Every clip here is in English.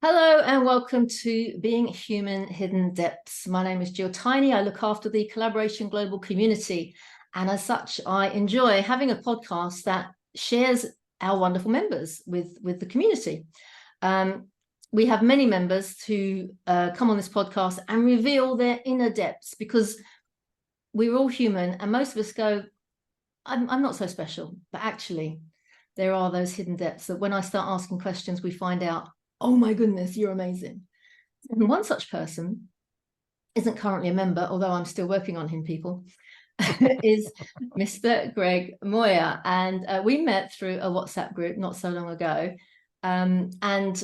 Hello and welcome to Being Human Hidden Depths. My name is Gill Tiney. I look after the Collaboration Global community. And as such, I enjoy having a podcast that shares our wonderful members with the community. We have many members who come on this podcast and reveal their inner depths, because we're all human and most of us go, I'm not so special. But actually, there are those hidden depths that when I start asking questions, we find out, oh my goodness, you're amazing. And one such person isn't currently a member, although I'm still working on him, people, is Mr. Greg Moyer. And we met through a WhatsApp group not so long ago. And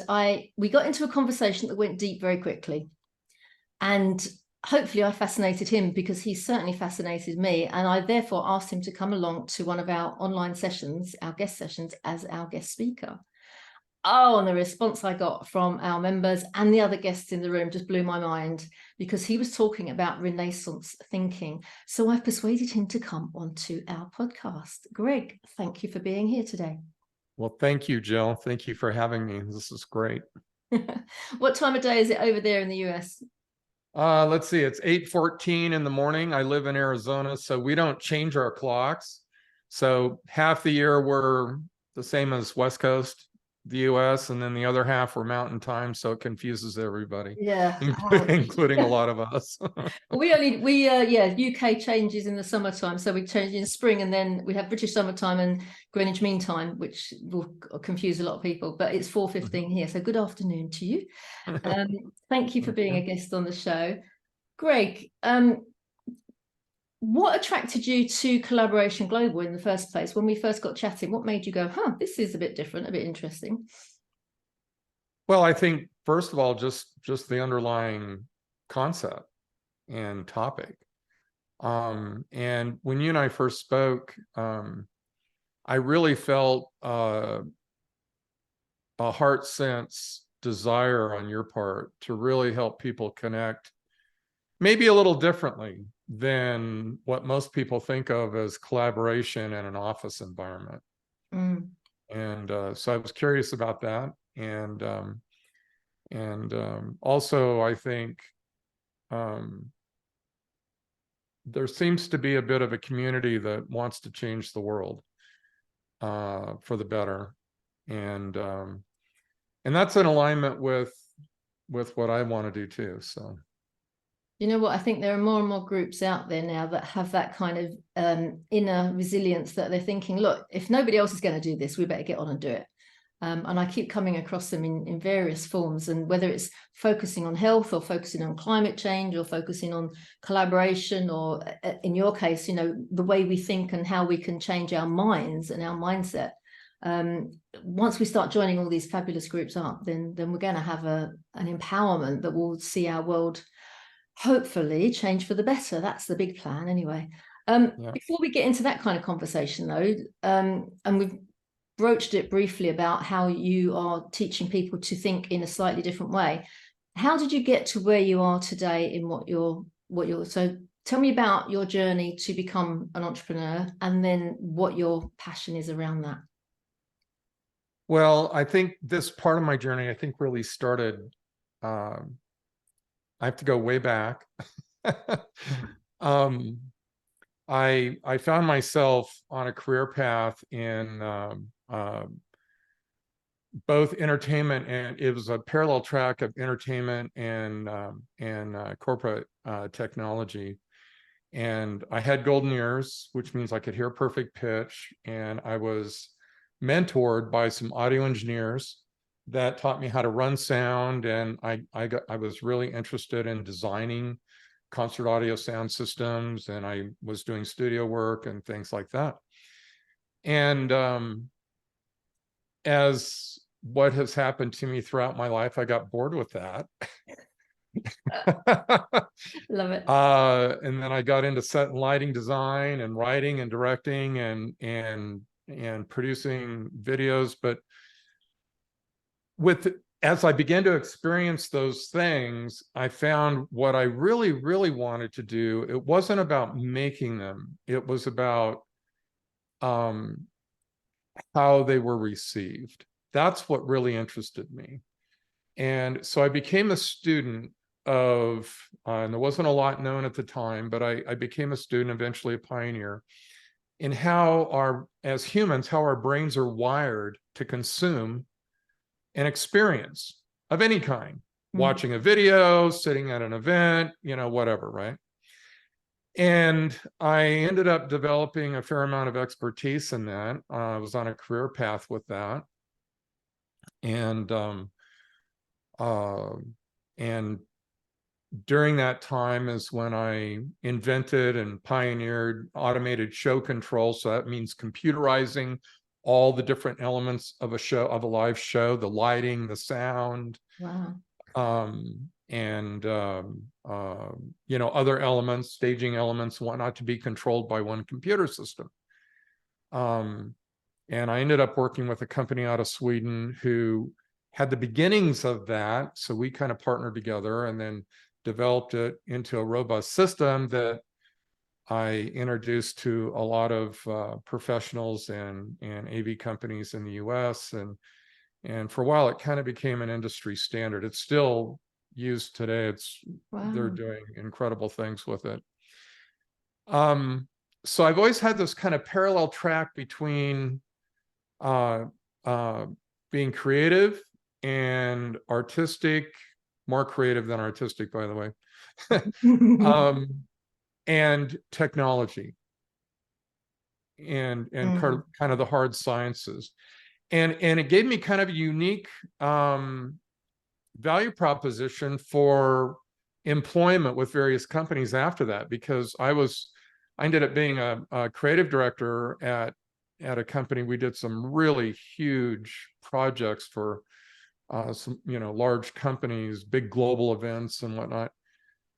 we got into a conversation that went deep very quickly. And hopefully I fascinated him, because he certainly fascinated me. And I therefore asked him to come along to one of our online sessions, our guest sessions, as our guest speaker. Oh, and the response I got from our members and the other guests in the room just blew my mind, because he was talking about Renaissance thinking. So I've persuaded him to come onto our podcast. Greg, thank you for being here today. Well, thank you, Jill. Thank you for having me. This is great. What time of day is it over there in the US? Let's see. It's 8:14 in the morning. I live in Arizona, so we don't change our clocks. So half the year we're the same as West Coast, the US, and then the other half we're Mountain Time, so it confuses everybody. Yeah, including a lot of us. UK changes in the summertime, so we change in spring, and then we have British summertime and Greenwich Mean Time, which will confuse a lot of people. But it's 4:15 here, so good afternoon to you. Thank you for being a guest on the show, Greg. What attracted you to Collaboration Global in the first place? When we first got chatting, what made you go, this is a bit different, a bit interesting? Well, I think, first of all, just the underlying concept and topic. And when you and I first spoke, I really felt a heart sense desire on your part to really help people connect, maybe a little differently than what most people think of as collaboration in an office environment. And so I was curious about that. And also, I think there seems to be a bit of a community that wants to change the world for the better. And that's in alignment with what I want to do too. So, you know what, I think there are more and more groups out there now that have that kind of inner resilience, that they're thinking, look, if nobody else is going to do this, we better get on and do it. And I keep coming across them in various forms, and whether it's focusing on health or focusing on climate change or focusing on collaboration, or in your case, the way we think and how we can change our minds and our mindset. Once we start joining all these fabulous groups up, then we're going to have an empowerment that will see our world hopefully change for the better. That's the big plan anyway. Before we get into that kind of conversation though, and we've broached it briefly about how you are teaching people to think in a slightly different way, how did you get to where you are today in what you're so tell me about your journey to become an entrepreneur, and then what your passion is around that. Well, I think this part of my journey, I think, really started, I have to go way back. I found myself on a career path in both entertainment, and it was a parallel track of entertainment and corporate technology. And I had golden ears, which means I could hear perfect pitch. And I was mentored by some audio engineers that taught me how to run sound. And I was really interested in designing concert audio sound systems, and I was doing studio work and things like that. And as what has happened to me throughout my life, I got bored with that. Love it. And then I got into set and lighting design and writing and directing and producing videos. But as I began to experience those things, I found what I really, really wanted to do. It wasn't about making them. It was about how they were received. That's what really interested me. And so I became a student of, and there wasn't a lot known at the time, but I became a student, eventually a pioneer, in how as humans, how our brains are wired to consume an experience of any kind, watching a video, sitting at an event, whatever, right? And I ended up developing a fair amount of expertise in that. I was on a career path with that. And and during that time is when I invented and pioneered automated show control. So that means computerizing all the different elements of a live show, the lighting, the sound, Wow. and other elements, staging elements, whatnot, to be controlled by one computer system. And I ended up working with a company out of Sweden who had the beginnings of that. So we kind of partnered together and then developed it into a robust system that I introduced to a lot of professionals and AV companies in the US. And for a while, it kind of became an industry standard. It's still used today. They're doing incredible things with it. So I've always had this kind of parallel track between being creative and artistic, more creative than artistic, by the way, and technology and kind of the hard sciences. And it gave me kind of a unique value proposition for employment with various companies after that, because I ended up being a creative director at a company. We did some really huge projects for some large companies, big global events and whatnot.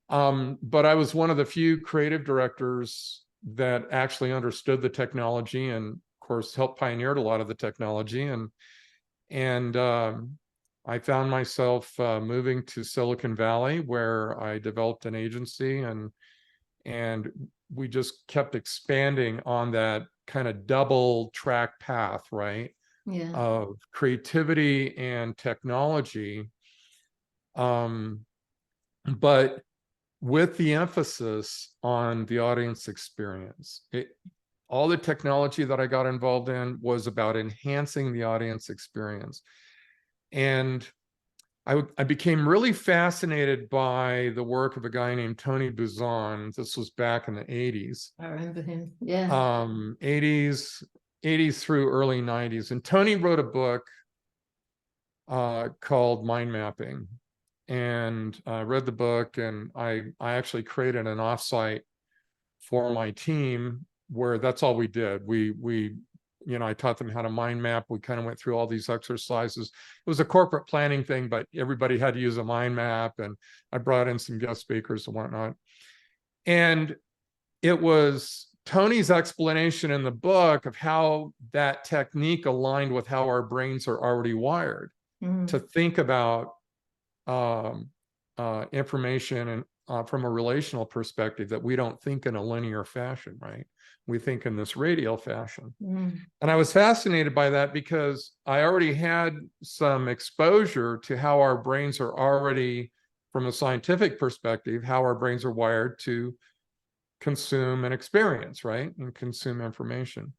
But I was one of the few creative directors that actually understood the technology and, of course, helped pioneer a lot of the technology. And I found myself moving to Silicon Valley, where I developed an agency, and we just kept expanding on that kind of double track path, right? Yeah. Of creativity and technology. But with the emphasis on the audience experience. All the technology that I got involved in was about enhancing the audience experience. And I became really fascinated by the work of a guy named Tony Buzan. This was back in the 80s. I remember him. Yeah. 80s through early 90s. And Tony wrote a book called Mind Mapping. And I read the book, and I actually created an offsite for my team where that's all we did. I taught them how to mind map. We kind of went through all these exercises. It was a corporate planning thing, but everybody had to use a mind map, and I brought in some guest speakers and whatnot. And it was Tony's explanation in the book of how that technique aligned with how our brains are already wired to think about information and from a relational perspective, that we don't think in a linear fashion, right? We think in this radial fashion. And I was fascinated by that because I already had some exposure to how our brains are already, from a scientific perspective, how our brains are wired to consume and experience, right? And consume information.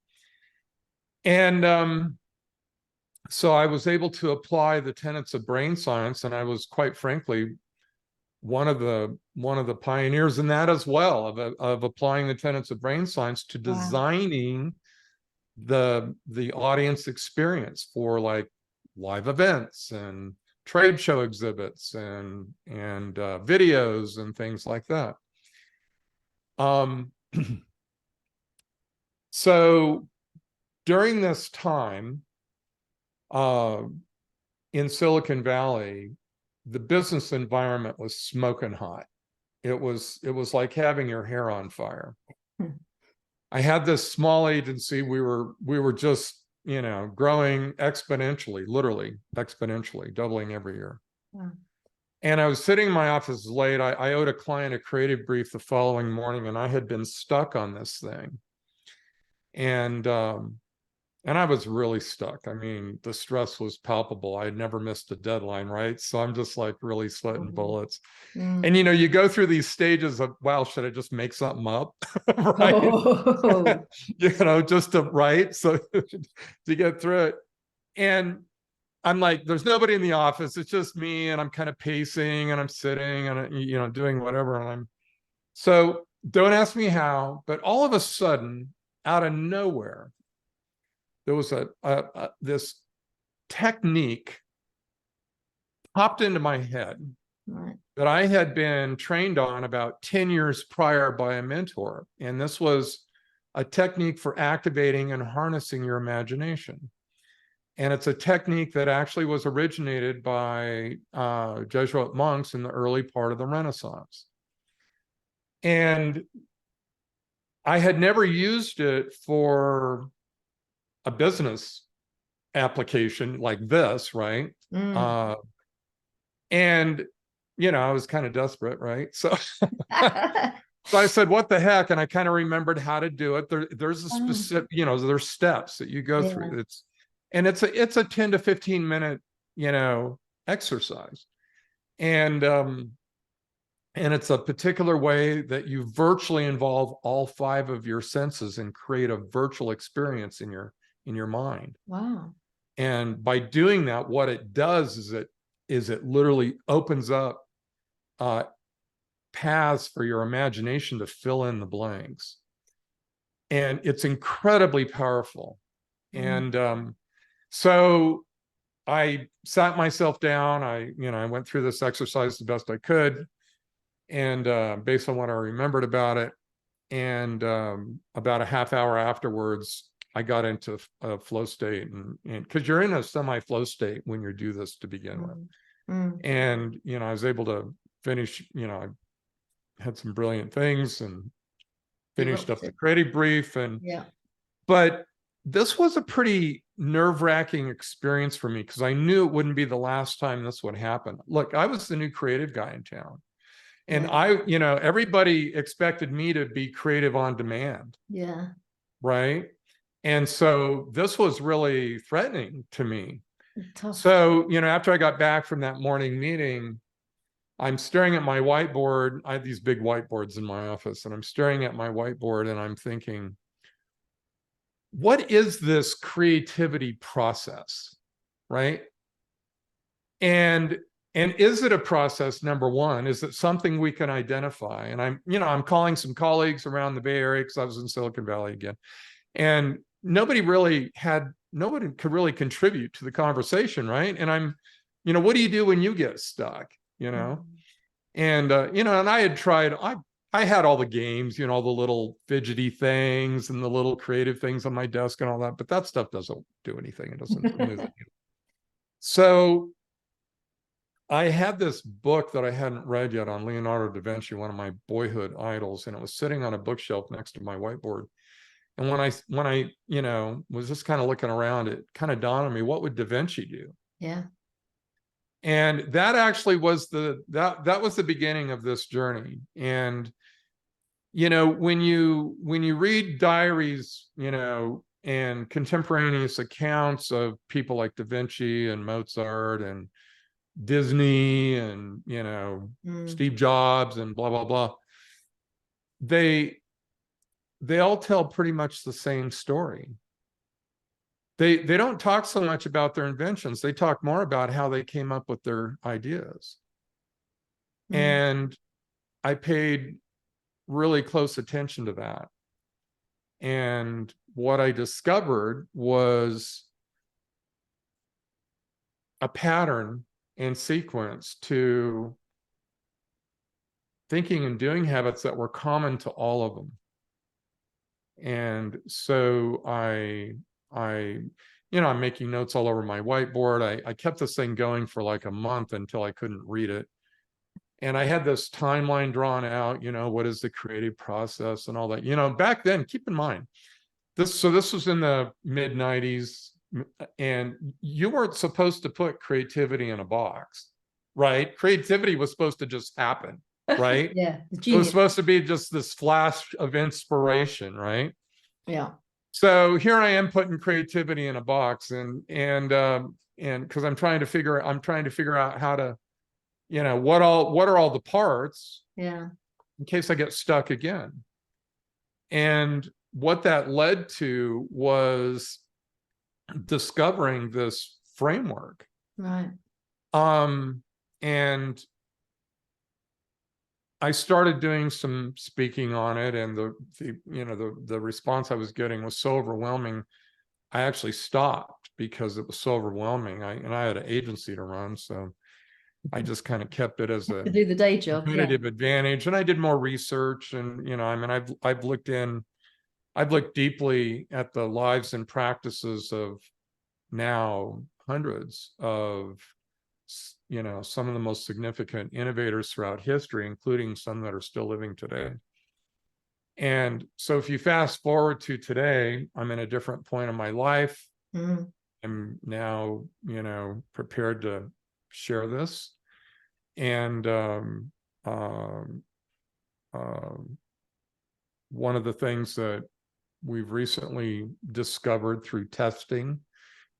And so I was able to apply the tenets of brain science, and I was, quite frankly, one of the pioneers in that as well, of applying the tenets of brain science to designing the audience experience for like live events and trade show exhibits and videos and things like that. So during this time in Silicon Valley, the business environment was smoking hot. It was like having your hair on fire. I had this small agency. We were just, growing exponentially, literally exponentially, doubling every year. And I was sitting in my office late. I owed a client a creative brief the following morning, and I had been stuck on this thing. And And I was really stuck. I mean, the stress was palpable. I had never missed a deadline, right? So I'm just like really sweating bullets. And, you go through these stages of, wow, should I just make something up? Right. Oh. Just to write. So to get through it. And I'm like, there's nobody in the office. It's just me. And I'm kind of pacing and I'm sitting and, doing whatever. And so don't ask me how, but all of a sudden, out of nowhere, there was this technique popped into my head that I had been trained on about 10 years prior by a mentor. And this was a technique for activating and harnessing your imagination. And it's a technique that actually was originated by Jesuit monks in the early part of the Renaissance. And I had never used it for a business application like this, right? And, I was kind of desperate, right? So, so I said, what the heck? And I kind of remembered how to do it. There's a specific, there's steps that you go through. It's a 10 to 15 minute, exercise. And it's a particular way that you virtually involve all 5 of your senses and create a virtual experience in your mind. Wow. And by doing that, what it does is it literally opens up paths for your imagination to fill in the blanks. And it's incredibly powerful. And so I sat myself down. I went through this exercise the best I could. And based on what I remembered about it, and about a half hour afterwards, I got into a flow state, and because you're in a semi-flow state when you do this to begin with. And I was able to finish. I had some brilliant things and finished up the creative brief, but this was a pretty nerve-wracking experience for me because I knew it wouldn't be the last time this would happen. Look, I was the new creative guy in town. And everybody expected me to be creative on demand. Yeah. Right. And so this was really threatening to me. Tough. So, after I got back from that morning meeting, I'm staring at my whiteboard. I have these big whiteboards in my office, and I'm staring at my whiteboard and I'm thinking, what is this creativity process? Right. And is it a process, number one? Is it something we can identify? And I'm calling some colleagues around the Bay Area because I was in Silicon Valley again. And nobody could really contribute to the conversation, right? And what do you do when you get stuck, And, and I had tried, I had all the games, all the little fidgety things and the little creative things on my desk and all that, but that stuff doesn't do anything. It doesn't move the needle. So I had this book that I hadn't read yet on Leonardo da Vinci, one of my boyhood idols, and it was sitting on a bookshelf next to my whiteboard. And when I was just kind of looking around, it kind of dawned on me, what would da Vinci do? Yeah. And that actually was that was the beginning of this journey. And when you read diaries, and contemporaneous accounts of people like da Vinci and Mozart and Disney and Steve Jobs and blah blah blah, they all tell pretty much the same story. They don't talk so much about their inventions. They talk more about how they came up with their ideas. And I paid really close attention to that. And what I discovered was a pattern and sequence to thinking and doing habits that were common to all of them. And so I'm making notes all over my whiteboard. I kept this thing going for like a month until I couldn't read it. And I had this timeline drawn out, what is the creative process and all that. Back then, keep in mind, this was in the mid-90s. And you weren't supposed to put creativity in a box, right? Creativity was supposed to just happen, right? Yeah. It was supposed to be just this flash of inspiration, right? Yeah. So here I am putting creativity in a box, and because I'm trying to figure out how to, what are all the parts, Yeah. in case I get stuck again. And what that led to was discovering this framework. Right. And I started doing some speaking on it, and the response I was getting was so overwhelming. I actually stopped because it was so overwhelming. I had an agency to run, so I just kind of kept it as a To do the day job. Yeah. competitive advantage. And I did more research, and I've looked deeply at the lives and practices of now hundreds of some of the most significant innovators throughout history, including some that are still living today. And so if you fast forward to today, I'm in a different point in my life. Mm. I'm now, prepared to share this. And one of the things that we've recently discovered through testing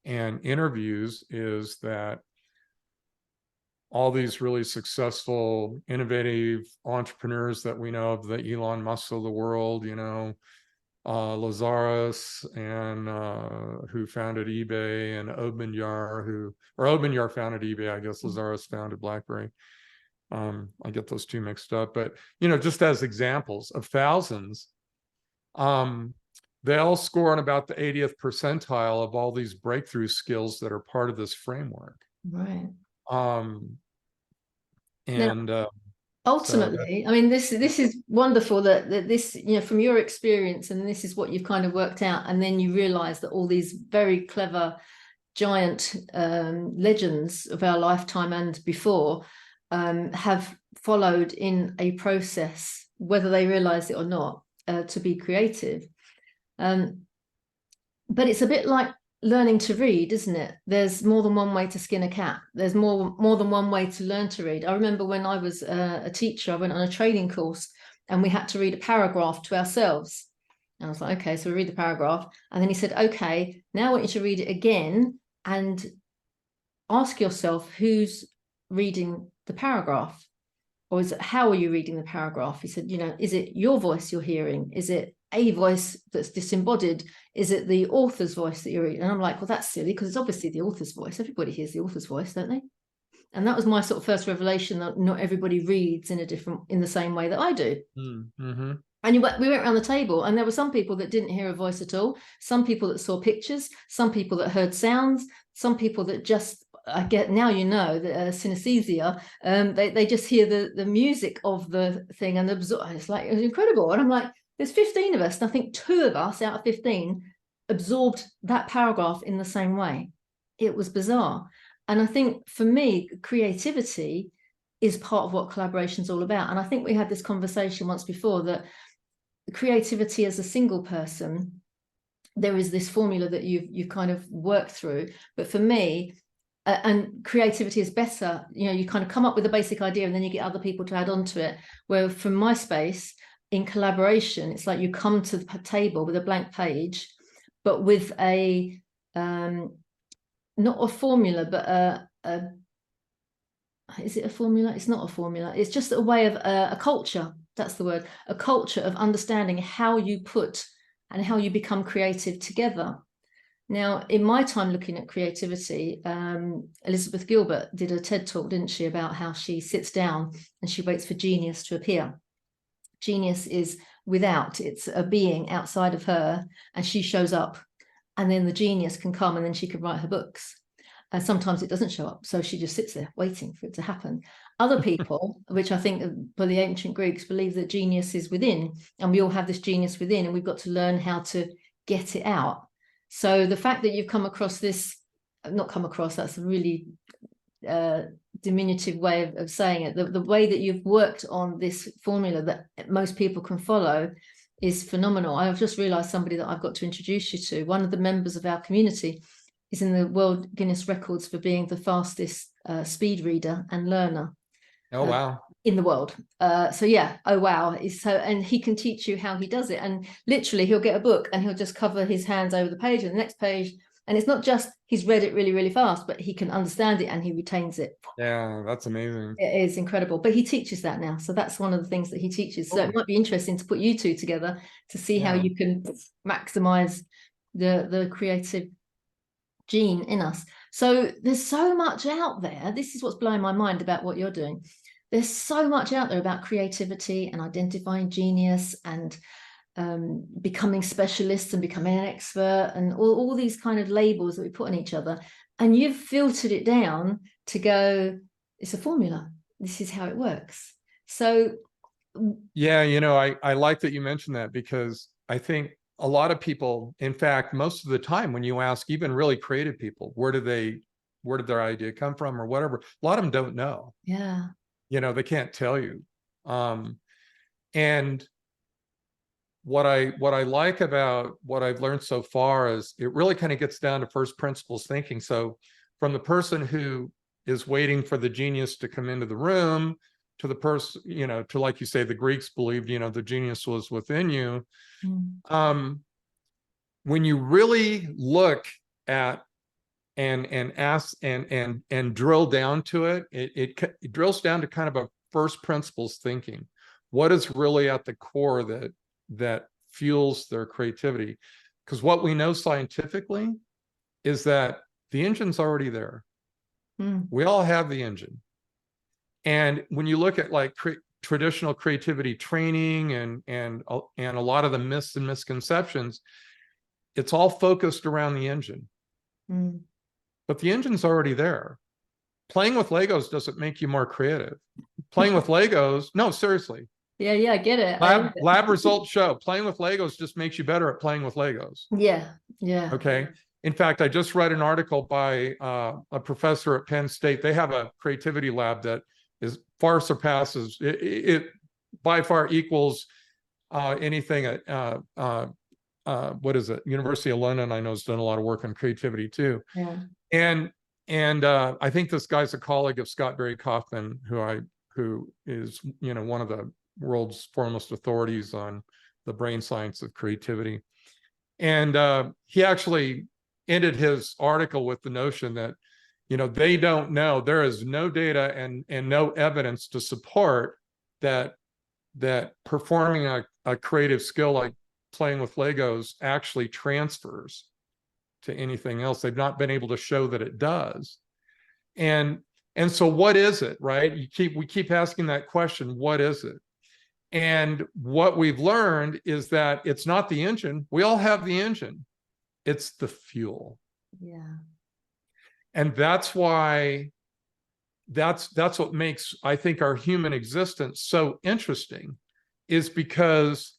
and interviews is that all these really successful, innovative entrepreneurs that we know of, the Elon Musk of the world, Lazarus, and who founded eBay, and Obenyar founded eBay. I guess Lazarus founded BlackBerry. I get those two mixed up, but just as examples of thousands, they all score on about the 80th percentile of all these breakthrough skills that are part of this framework. Right. And ultimately, I mean, this is wonderful that this, from your experience, and this is what you've kind of worked out, and then you realize that all these very clever giant legends of our lifetime and before have followed in a process, whether they realize it or not, to be creative. But it's a bit like learning to read, isn't it? There's more than one way to skin a cat. There's more than one way to learn to read. I remember when I was a teacher, I went on a training course and we had to read a paragraph to ourselves. And I was like, okay, so we read the paragraph. And then he said, okay, now I want you to read it again and ask yourself who's reading the paragraph. Or how are you reading the paragraph? He said, is it your voice you're hearing? Is it a voice that's disembodied? Is it the author's voice that you're reading? And I'm like, well, that's silly, because it's obviously the author's voice. Everybody hears the author's voice, don't they? And that was my sort of first revelation, that not everybody reads in the same way that I do. Mm-hmm. And we went around the table, and there were some people that didn't hear a voice at all, some people that saw pictures, some people that heard sounds, some people that just, I get now, the synesthesia, they just hear the music of the thing and absorb. It's like, it's incredible. And I'm like, there's 15 of us, and I think 2 of us out of 15 absorbed that paragraph in the same way. It was bizarre. And I think for me, creativity is part of what collaboration is all about. And I think we had this conversation once before, that creativity as a single person, there is this formula that you've kind of worked through. But for me, and creativity is better, you kind of come up with a basic idea and then you get other people to add on to it. Where from my space, in collaboration, it's like you come to the table with a blank page, but with a not a formula, but is it a formula? It's not a formula. It's just a way of a culture. That's the word. A culture of understanding how you put and how you become creative together. Now, in my time looking at creativity, Elizabeth Gilbert did a TED talk, didn't she, about how she sits down and she waits for genius to appear. Genius is without, it's a being outside of her, and she shows up, and then the genius can come and then she can write her books. And sometimes it doesn't show up, so she just sits there waiting for it to happen. Other people, which I think for the ancient Greeks, believe that genius is within, and we all have this genius within, and we've got to learn how to get it out. So the fact that you've come across this, not come across, that's a really diminutive way of saying it, the way that you've worked on this formula that most people can follow is phenomenal. I've just realized somebody that I've got to introduce you to. One of the members of our community is in the World Guinness Records for being the fastest speed reader and learner. Oh, wow. in the world. So yeah, oh wow. So, and he can teach you how he does it. And literally he'll get a book and he'll just cover his hands over the page and the next page. And it's not just he's read it really, really fast, but he can understand it and he retains it. Yeah, that's amazing. It is incredible. But he teaches that now. So that's one of the things that he teaches. So it might be interesting to put you two together to see how you can maximize the creative gene in us. So there's so much out there. This is what's blowing my mind about what you're doing. There's so much out there about creativity and identifying genius and becoming specialists and becoming an expert and all these kind of labels that we put on each other. And you've filtered it down to go, it's a formula. This is how it works. So yeah, you know, I like that you mentioned that, because I think a lot of people, in fact, most of the time when you ask even really creative people, where did their idea come from or whatever, a lot of them don't know. Yeah. You know, they can't tell you. And what I like about what I've learned so far is it really kind of gets down to first principles thinking. So from the person who is waiting for the genius to come into the room, to the person, you know, to, like you say, the Greeks believed, you know, the genius was within you. When you really look at and ask and drill down to it, it drills down to kind of a first principles thinking. What is really at the core that fuels their creativity? Because what we know scientifically is that the engine's already there. We all have the engine. And when you look at like traditional creativity training and a lot of the myths and misconceptions, it's all focused around the engine. But the engine's already there. Playing with Legos doesn't make you more creative. Playing with Legos, no, seriously. Yeah, I get it. Lab results show playing with Legos just makes you better at playing with Legos. Yeah. Okay. In fact, I just read an article by a professor at Penn State. They have a creativity lab that is far surpasses, it by far equals anything at what is it? University of London, I know, has done a lot of work on creativity too. Yeah. And I think this guy's a colleague of Scott Barry Kaufman, who is, you know, one of the world's foremost authorities on the brain science of creativity. And he actually ended his article with the notion that, you know, they don't know, there is no data and no evidence to support that performing a creative skill like playing with Legos actually transfers to anything else. They've not been able to show that it does. And so what is it, right? We keep asking that question, what is it? And what we've learned is that it's not the engine. We all have the engine. It's the fuel. Yeah. And that's why that's what makes, I think, our human existence so interesting, is because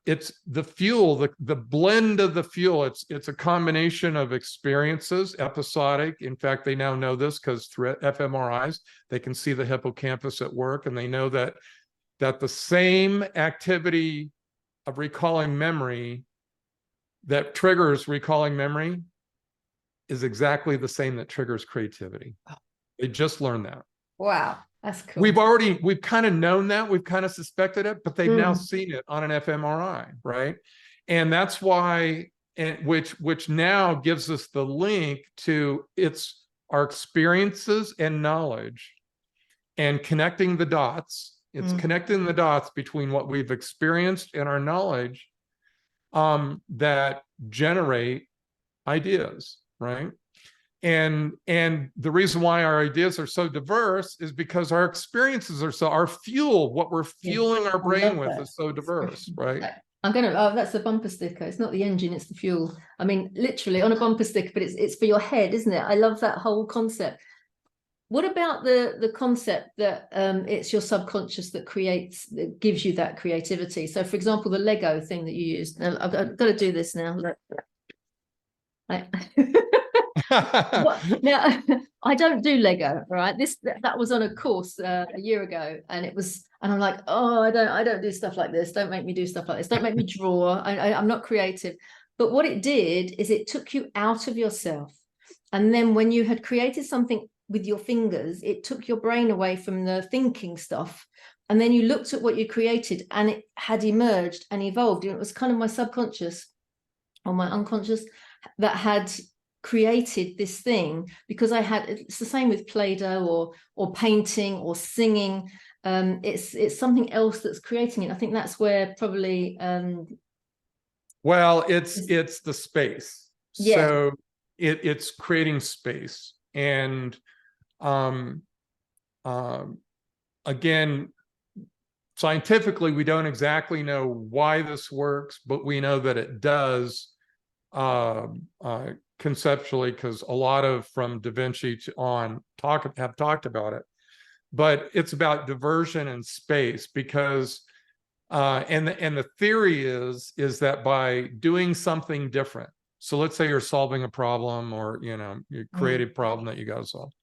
it's the fuel, the blend of the fuel. It's a combination of experiences, episodic. In fact, they now know this because through fMRIs, they can see the hippocampus at work, and they know that the same activity of recalling memory that triggers recalling memory is exactly the same that triggers creativity. They just learned that. Wow. That's cool. We've kind of known that, we've kind of suspected it, but they've now seen it on an fMRI, right? And that's why, which now gives us the link to our experiences and knowledge, and connecting the dots. It's connecting the dots between what we've experienced and our knowledge that generate ideas, right? And the reason why our ideas are so diverse is because our experiences are our fuel, what we're fueling our brain with is so diverse, right? That's the bumper sticker. It's not the engine, it's the fuel. I mean, literally on a bumper sticker, but it's for your head, isn't it? I love that whole concept. What about the concept that it's your subconscious that gives you that creativity? So for example, the Lego thing that you used. Now, I've got to do this now. Now, I don't do Lego, right? That was on a course a year ago, and I'm like, oh, I don't do stuff like this. Don't make me do stuff like this. Don't make me draw. I'm not creative. But what it did is it took you out of yourself. And then when you had created something with your fingers, it took your brain away from the thinking stuff. And then you looked at what you created and it had emerged and evolved. And it was kind of my subconscious or my unconscious that had created this thing, because it's the same with Play-Doh or painting or singing. It's something else that's creating it. I think that's where probably well, it's the space. Yeah. So it's creating space. And again, scientifically, we don't exactly know why this works, but we know that it does conceptually, because a lot of from Da Vinci on have talked about it. But it's about diversion and space, because and the theory is that by doing something different, so let's say you're solving a problem, or you create a problem that you got to solve,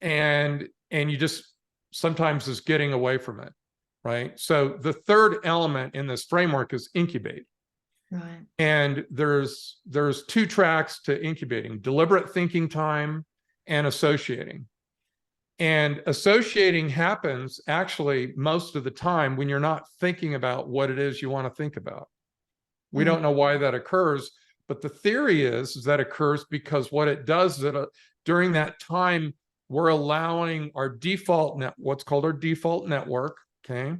and you just sometimes is getting away from it, right? So the third element in this framework is incubate. Right. And there's two tracks to incubating: deliberate thinking time and associating. And associating happens actually most of the time when you're not thinking about what it is you want to think about. We don't know why that occurs, but the theory is that occurs because what it does is that during that time, we're allowing our default what's called our default network, okay,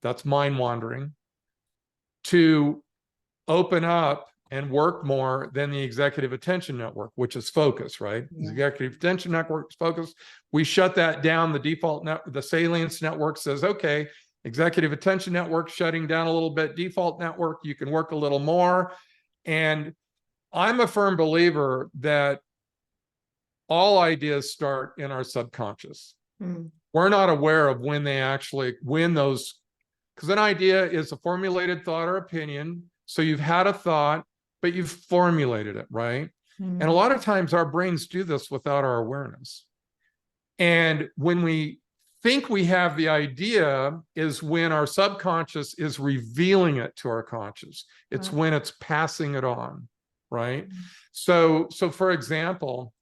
that's mind wandering, to open up and work more than the executive attention network, which is focus, right? Yeah. The executive attention network is focus. We shut that down. The default the salience network says, okay, executive attention network shutting down a little bit, default network, you can work a little more. And I'm a firm believer that all ideas start in our subconscious. We're not aware of when those, because an idea is a formulated thought or opinion. So you've had a thought, but you've formulated it, right? And a lot of times our brains do this without our awareness. And when we think we have the idea is when our subconscious is revealing it to our conscious. It's when it's passing it on, right? So for example,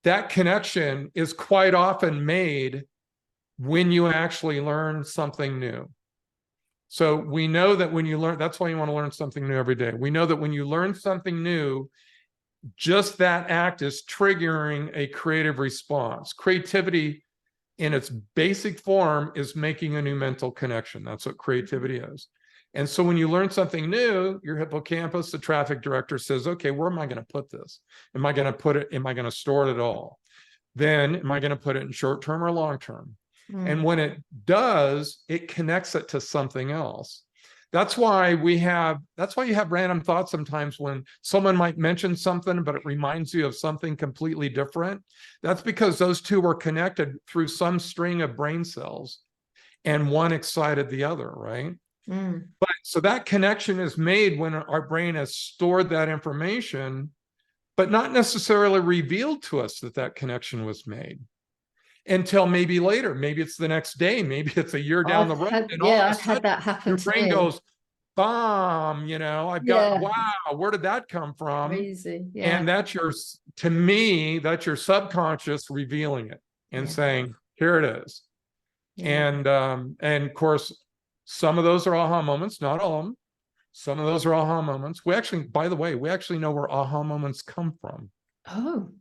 that connection is quite often made when you actually learn something new. So we know that when you learn, that's why you want to learn something new every day. We know that when you learn something new, just that act is triggering a creative response. Creativity in its basic form is making a new mental connection. That's what creativity is. And so when you learn something new, your hippocampus, the traffic director, says, okay, where am I going to put this? Am I going to put it? Am I going to store it at all? Then am I going to put it in short term or long term? And when it does, it connects it to something else. That's why you have random thoughts sometimes when someone might mention something, but it reminds you of something completely different. That's because those two were connected through some string of brain cells and one excited the other, right? But so that connection is made when our brain has stored that information, but not necessarily revealed to us that connection was made until maybe later. Maybe it's the next day, maybe it's a year down the road. I've had that happen. Your brain goes, bomb, I've got, wow, where did that come from? Crazy. Yeah. And that's to me, that's your subconscious revealing it and saying, here it is. And of course, some of those are aha moments, not all of them. Some of those are aha moments. By the way, we actually know where aha moments come from. Oh.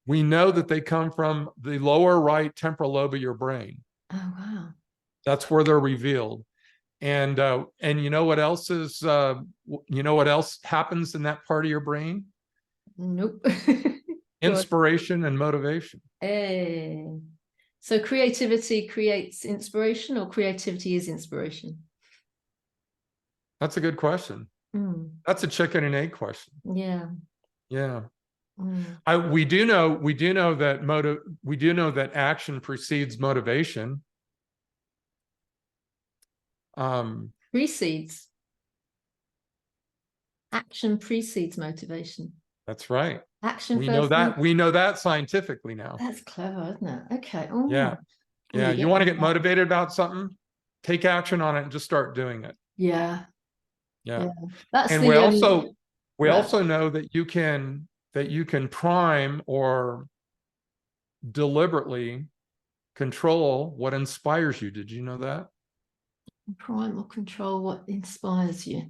We know that they come from the lower right temporal lobe of your brain. Oh, wow. That's where they're revealed. And you know what else what else happens in that part of your brain? Nope. Inspiration and motivation. Hey. So creativity creates inspiration, or creativity is inspiration? That's a good question. That's a chicken and egg question. Yeah. Yeah. We do know that action precedes motivation. Precedes. Action precedes motivation. That's right. Action we first. know that scientifically now. That's clever, isn't it? Okay. Yeah. You want to get motivated about something, take action on it and just start doing it. Yeah. That's and we also know that you can prime or deliberately control what inspires you. Did you know that? Prime or control what inspires you?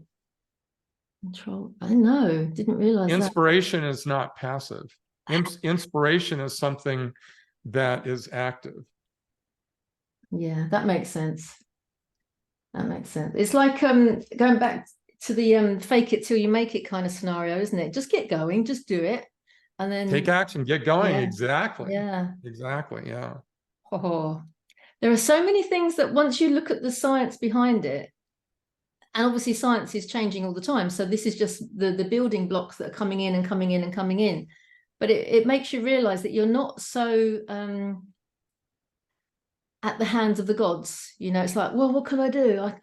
Control. I know, didn't realize that. Inspiration is not passive. Inspiration is something that is active. Yeah, that makes sense. That makes sense. It's like going back to the fake it till you make it kind of scenario, isn't it? Just get going, just do it, and then Take action, get going. Yeah. Exactly. Yeah. Exactly. Yeah. Oh, there are so many things that once you look at the science behind it, and obviously science is changing all the time. So this is just the building blocks that are coming in and coming in and coming in. But it makes you realize that you're not so at the hands of the gods. You know, it's like, well, what can I do? I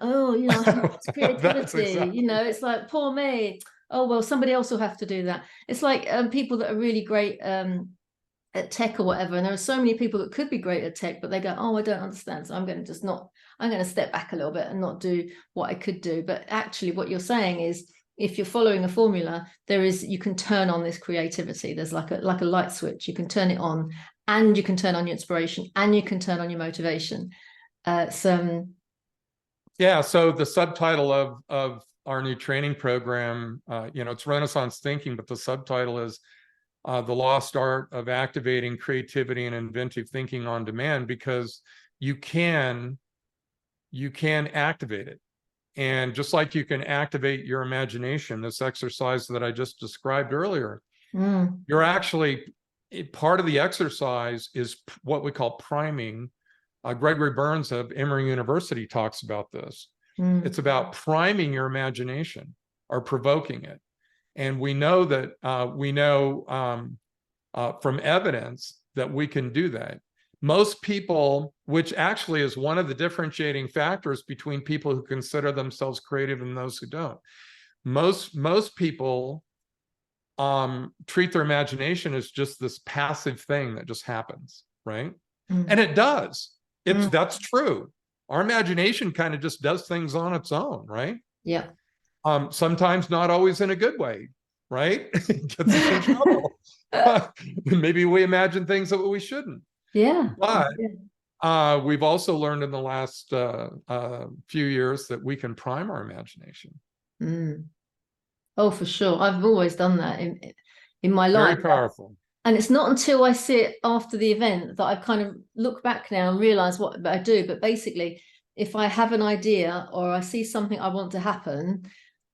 have creativity. Exactly. You know, it's like, poor me. Oh, well, somebody else will have to do that. It's like people that are really great at tech or whatever, and there are so many people that could be great at tech, but they go, oh, I don't understand, so I'm going to step back a little bit and not do what I could do. But actually what you're saying is, if you're following a formula, you can turn on this creativity. There's like a light switch. You can turn it on, and you can turn on your inspiration, and you can turn on your motivation. Yeah, so the subtitle of our new training program, it's Renaissance Thinking, but the subtitle is the lost art of activating creativity and inventive thinking on demand, because you can activate it. And just like you can activate your imagination, this exercise that I just described earlier, you're actually, part of the exercise is what we call priming. Gregory Burns of Emory University talks about this. It's about priming your imagination or provoking it. And we know that from evidence that we can do that. Most people, which actually is one of the differentiating factors between people who consider themselves creative and those who don't. Most people treat their imagination as just this passive thing that just happens, right? And it does. That's true. Our imagination kind of just does things on its own, right? Yeah. Sometimes not always in a good way, right? Gets us in trouble. Maybe we imagine things that we shouldn't. Yeah. But we've also learned in the last few years that we can prime our imagination. Oh, for sure. I've always done that in my life. Very powerful. And it's not until I see it after the event that I kind of look back now and realize what I do. But basically, if I have an idea or I see something I want to happen,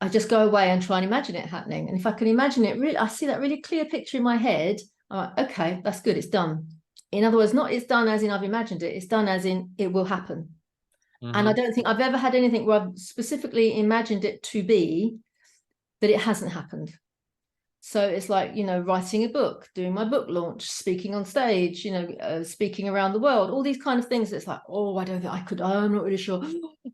I just go away and try and imagine it happening. And if I can imagine it, really, I see that really clear picture in my head. I'm like, okay, that's good. It's done. In other words, not it's done as in I've imagined it. It's done as in it will happen. And I don't think I've ever had anything where I've specifically imagined it to be that it hasn't happened. So it's like, writing a book, doing my book launch, speaking on stage, speaking around the world, all these kind of things. It's like, oh, I don't think I could. I'm not really sure.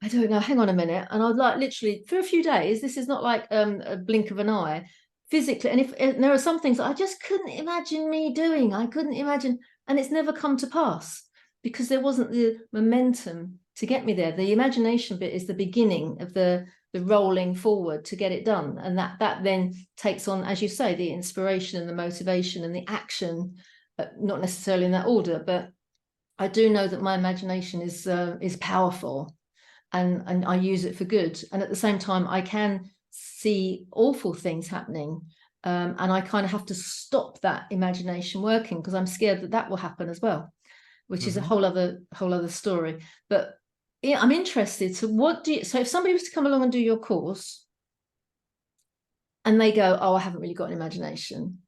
I don't know. Hang on a minute. And I'd like literally for a few days, this is not like a blink of an eye, physically. And if there are some things that I just couldn't imagine me doing, I couldn't imagine. And it's never come to pass because there wasn't the momentum to get me there. The imagination bit is the beginning of the rolling forward to get it done, and that then takes on, as you say, the inspiration and the motivation and the action, not necessarily in that order, but I do know that my imagination is powerful, and I use it for good, and at the same time I can see awful things happening, and I kind of have to stop that imagination working because I'm scared that will happen as well, which is a whole other story. But yeah, I'm interested. So so if somebody was to come along and do your course and they go, oh, I haven't really got an imagination,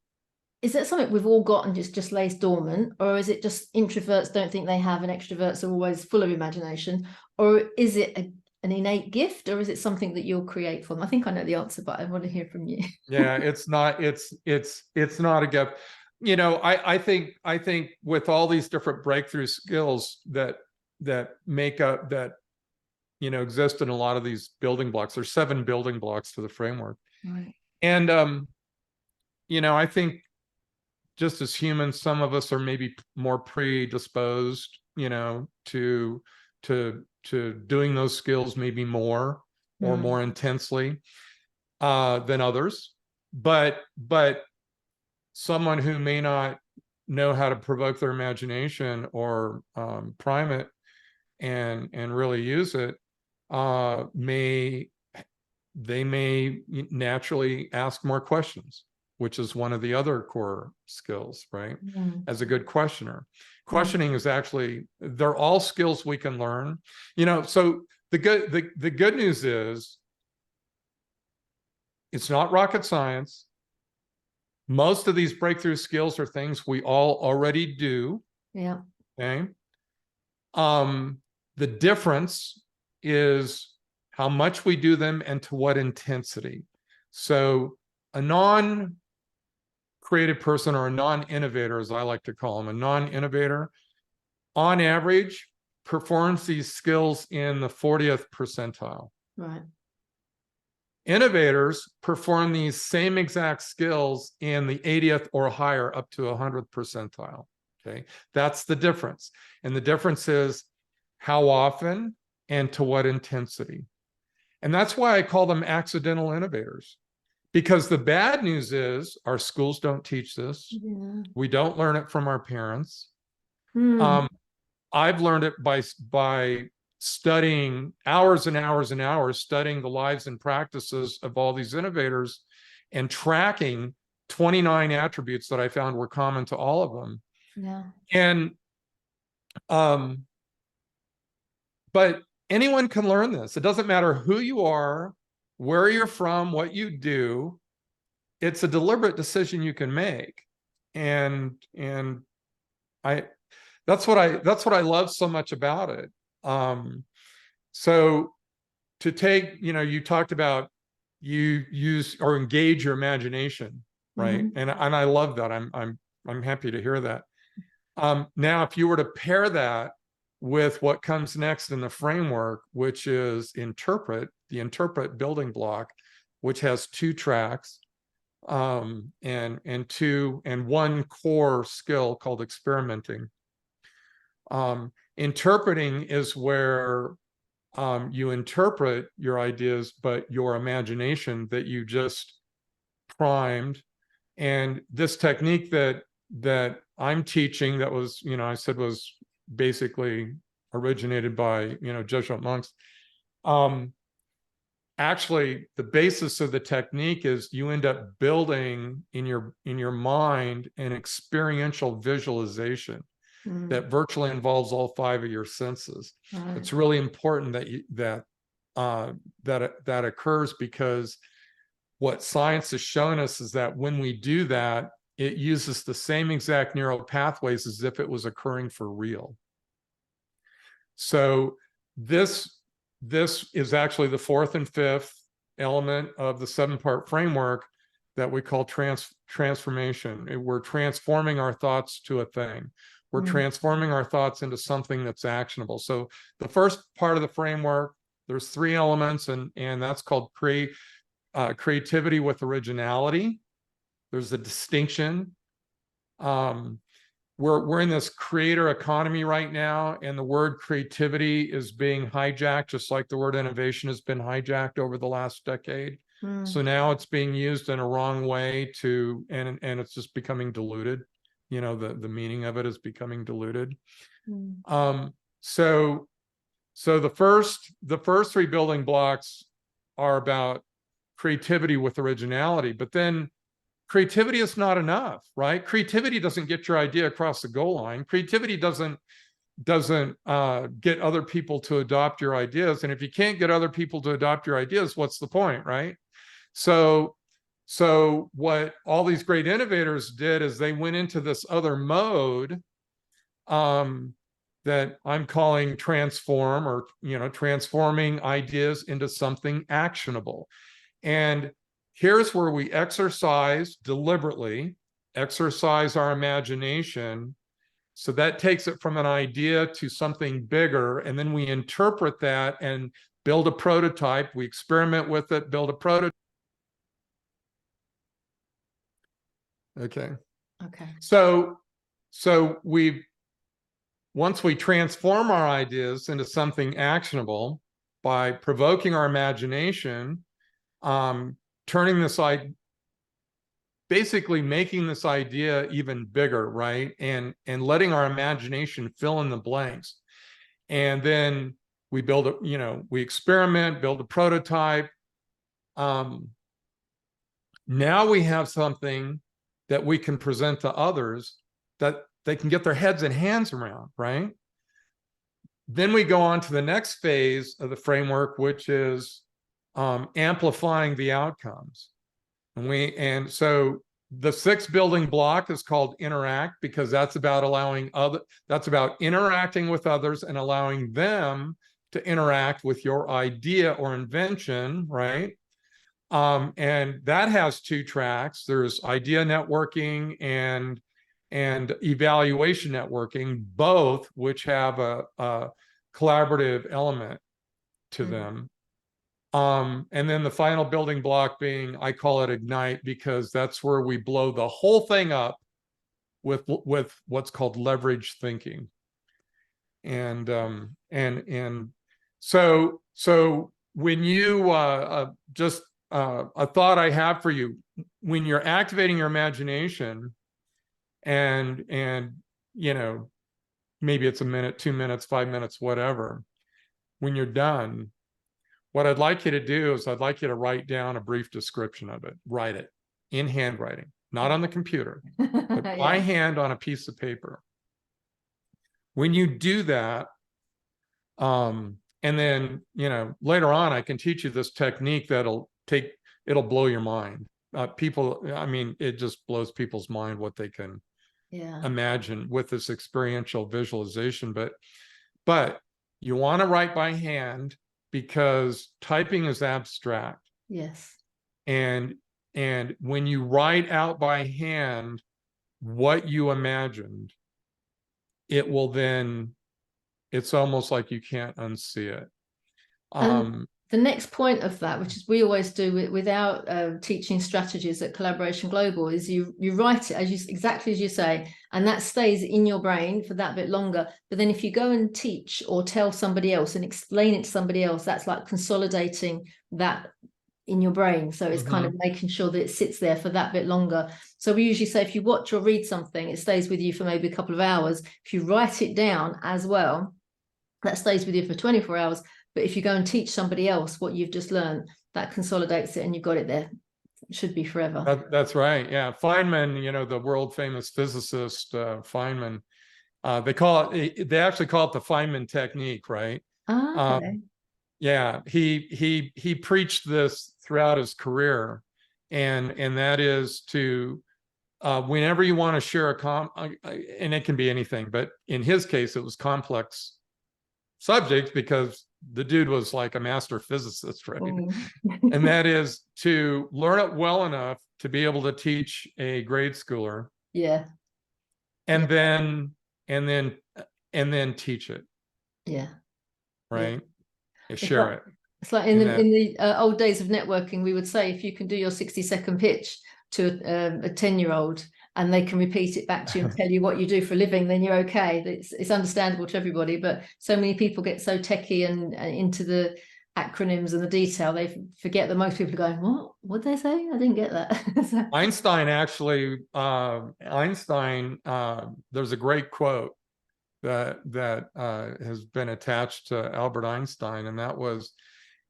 is that something we've all got and just lays dormant? Or is it just introverts don't think they have and extroverts are always full of imagination? Or is it an innate gift, or is it something that you'll create from? I think I know the answer, but I want to hear from you. Yeah, it's not a gift. I think with all these different breakthrough skills that make up that exist in a lot of these building blocks. There's 7 building blocks to the framework, Right. And I think just as humans, some of us are maybe more predisposed to doing those skills maybe more or more intensely than others, but someone who may not know how to provoke their imagination or prime it and really use it, may naturally ask more questions, which is one of the other core skills, right? As a good questioner. Questioning is actually, they're all skills we can learn. So the good news is it's not rocket science. Most of these breakthrough skills are things we all already do. Yeah. Okay. The difference is how much we do them and to what intensity. So a non-creative person, or a non-innovator, as I like to call them, a non-innovator, on average, performs these skills in the 40th percentile. Right. Innovators perform these same exact skills in the 80th or higher, up to 100th percentile. Okay, that's the difference. And the difference is how often and to what intensity. And that's why I call them accidental innovators. Because the bad news is our schools don't teach this. Yeah. We don't learn it from our parents. Mm. I've learned it by studying hours and hours and hours, studying the lives and practices of all these innovators and tracking 29 attributes that I found were common to all of them. Yeah. And but anyone can learn this. It doesn't matter who you are, where you're from, what you do. It's a deliberate decision you can make. And that's what I love so much about it. So to take, you talked about you use or engage your imagination, right? And I love that. I'm happy to hear that. Now, if you were to pair that with what comes next in the framework, which is the interpret building block, which has 2 tracks, and one core skill called experimenting. Interpreting is where you interpret your ideas, but your imagination that you just primed. And this technique that I'm teaching, that was, I said was basically originated by, Jesuit monks. Actually, the basis of the technique is you end up building in your mind an experiential visualization that virtually involves all 5 of your senses. Right. It's really important that occurs, because what science has shown us is that when we do that, it uses the same exact neural pathways as if it was occurring for real. So this is actually the 4th and 5th element of the 7-part framework that we call transformation. We're transforming our thoughts to a thing. We're transforming our thoughts into something that's actionable. So the first part of the framework, there's 3 elements, and that's called creativity with originality. There's a distinction. We're in this creator economy right now, and the word creativity is being hijacked, just like the word innovation has been hijacked over the last decade. So now it's being used in a wrong way and it's just becoming diluted. The meaning of it is becoming diluted. So the first 3 building blocks are about creativity with originality, but then creativity is not enough, right? Creativity doesn't get your idea across the goal line. Creativity doesn't get other people to adopt your ideas. And if you can't get other people to adopt your ideas, what's the point, right? So what all these great innovators did is they went into this other mode that I'm calling transform, or transforming ideas into something actionable. And here's where we deliberately exercise our imagination. So that takes it from an idea to something bigger, and then we interpret that and build a prototype. We experiment with it, build a prototype. Okay. So once we transform our ideas into something actionable by provoking our imagination, turning this basically making this idea even bigger, right? And letting our imagination fill in the blanks. And then we build a, we experiment, build a prototype. Now we have something that we can present to others that they can get their heads and hands around, right? Then we go on to the next phase of the framework, which is amplifying the outcomes. And so the sixth building block is called interact, because that's about interacting with others and allowing them to interact with your idea or invention, right? And that has two tracks. There's idea networking and evaluation networking, both which have a collaborative element to them. And then the final building block being, I call it ignite, because that's where we blow the whole thing up with what's called leverage thinking. And so when you a thought I have for you, when you're activating your imagination, and maybe it's a minute, 2 minutes, 5 minutes, whatever, when you're done, what I'd like you to do is I'd like you to write down a brief description of it. Write it in handwriting, not on the computer, but by hand on a piece of paper. When you do that, and then, later on, I can teach you this technique it'll blow your mind. It just blows people's mind what they can imagine with this experiential visualization. But you want to write by hand, because typing is abstract. Yes. And when you write out by hand what you imagined, it will then, it's almost like you can't unsee it. The next point of that, which is we always do with our teaching strategies at Collaboration Global, is you write it exactly as you say, and that stays in your brain for that bit longer. But then if you go and teach or tell somebody else and explain it to somebody else, that's like consolidating that in your brain. So it's kind of making sure that it sits there for that bit longer. So we usually say, if you watch or read something, it stays with you for maybe a couple of hours. If you write it down as well, that stays with you for 24 hours. But if you go and teach somebody else what you've just learned, that consolidates it and you've got it there. It should be forever. That's right. Yeah. Feynman, the world famous physicist, Feynman, they actually call it the Feynman technique, right? Okay. Yeah. He preached this throughout his career. And that is to, whenever you want to share and it can be anything, but in his case, it was complex subjects, because the dude was like a master physicist, right? And that is to learn it well enough to be able to teach a grade schooler. Yeah. And then teach it. Yeah. Right. Yeah. Share it. It's like in the old days of networking, we would say, if you can do your 60-second pitch to a 10-year-old and they can repeat it back to you and tell you what you do for a living, then you're okay. It's understandable to everybody, but so many people get so techie and into the acronyms and the detail, they forget that most people are going, what did they say? I didn't get that. Einstein actually, there's a great quote that has been attached to Albert Einstein, and that was,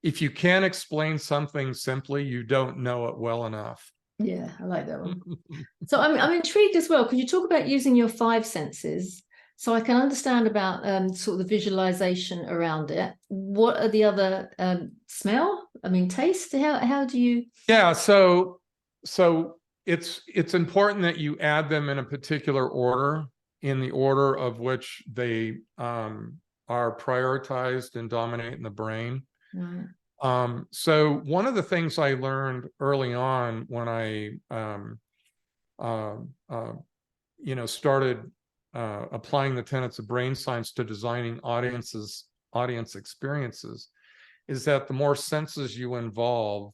if you can't explain something simply, you don't know it well enough. Yeah, I like that one. So I'm intrigued as well, because you talk about using your 5 senses, so I can understand about sort of the visualization around it. What are the other smell? Taste? How do you? Yeah, so it's important that you add them in a particular order, in the order of which they are prioritized and dominate in the brain. Right. So one of the things I learned early on when I, started applying the tenets of brain science to designing audience experiences, is that the more senses you involve,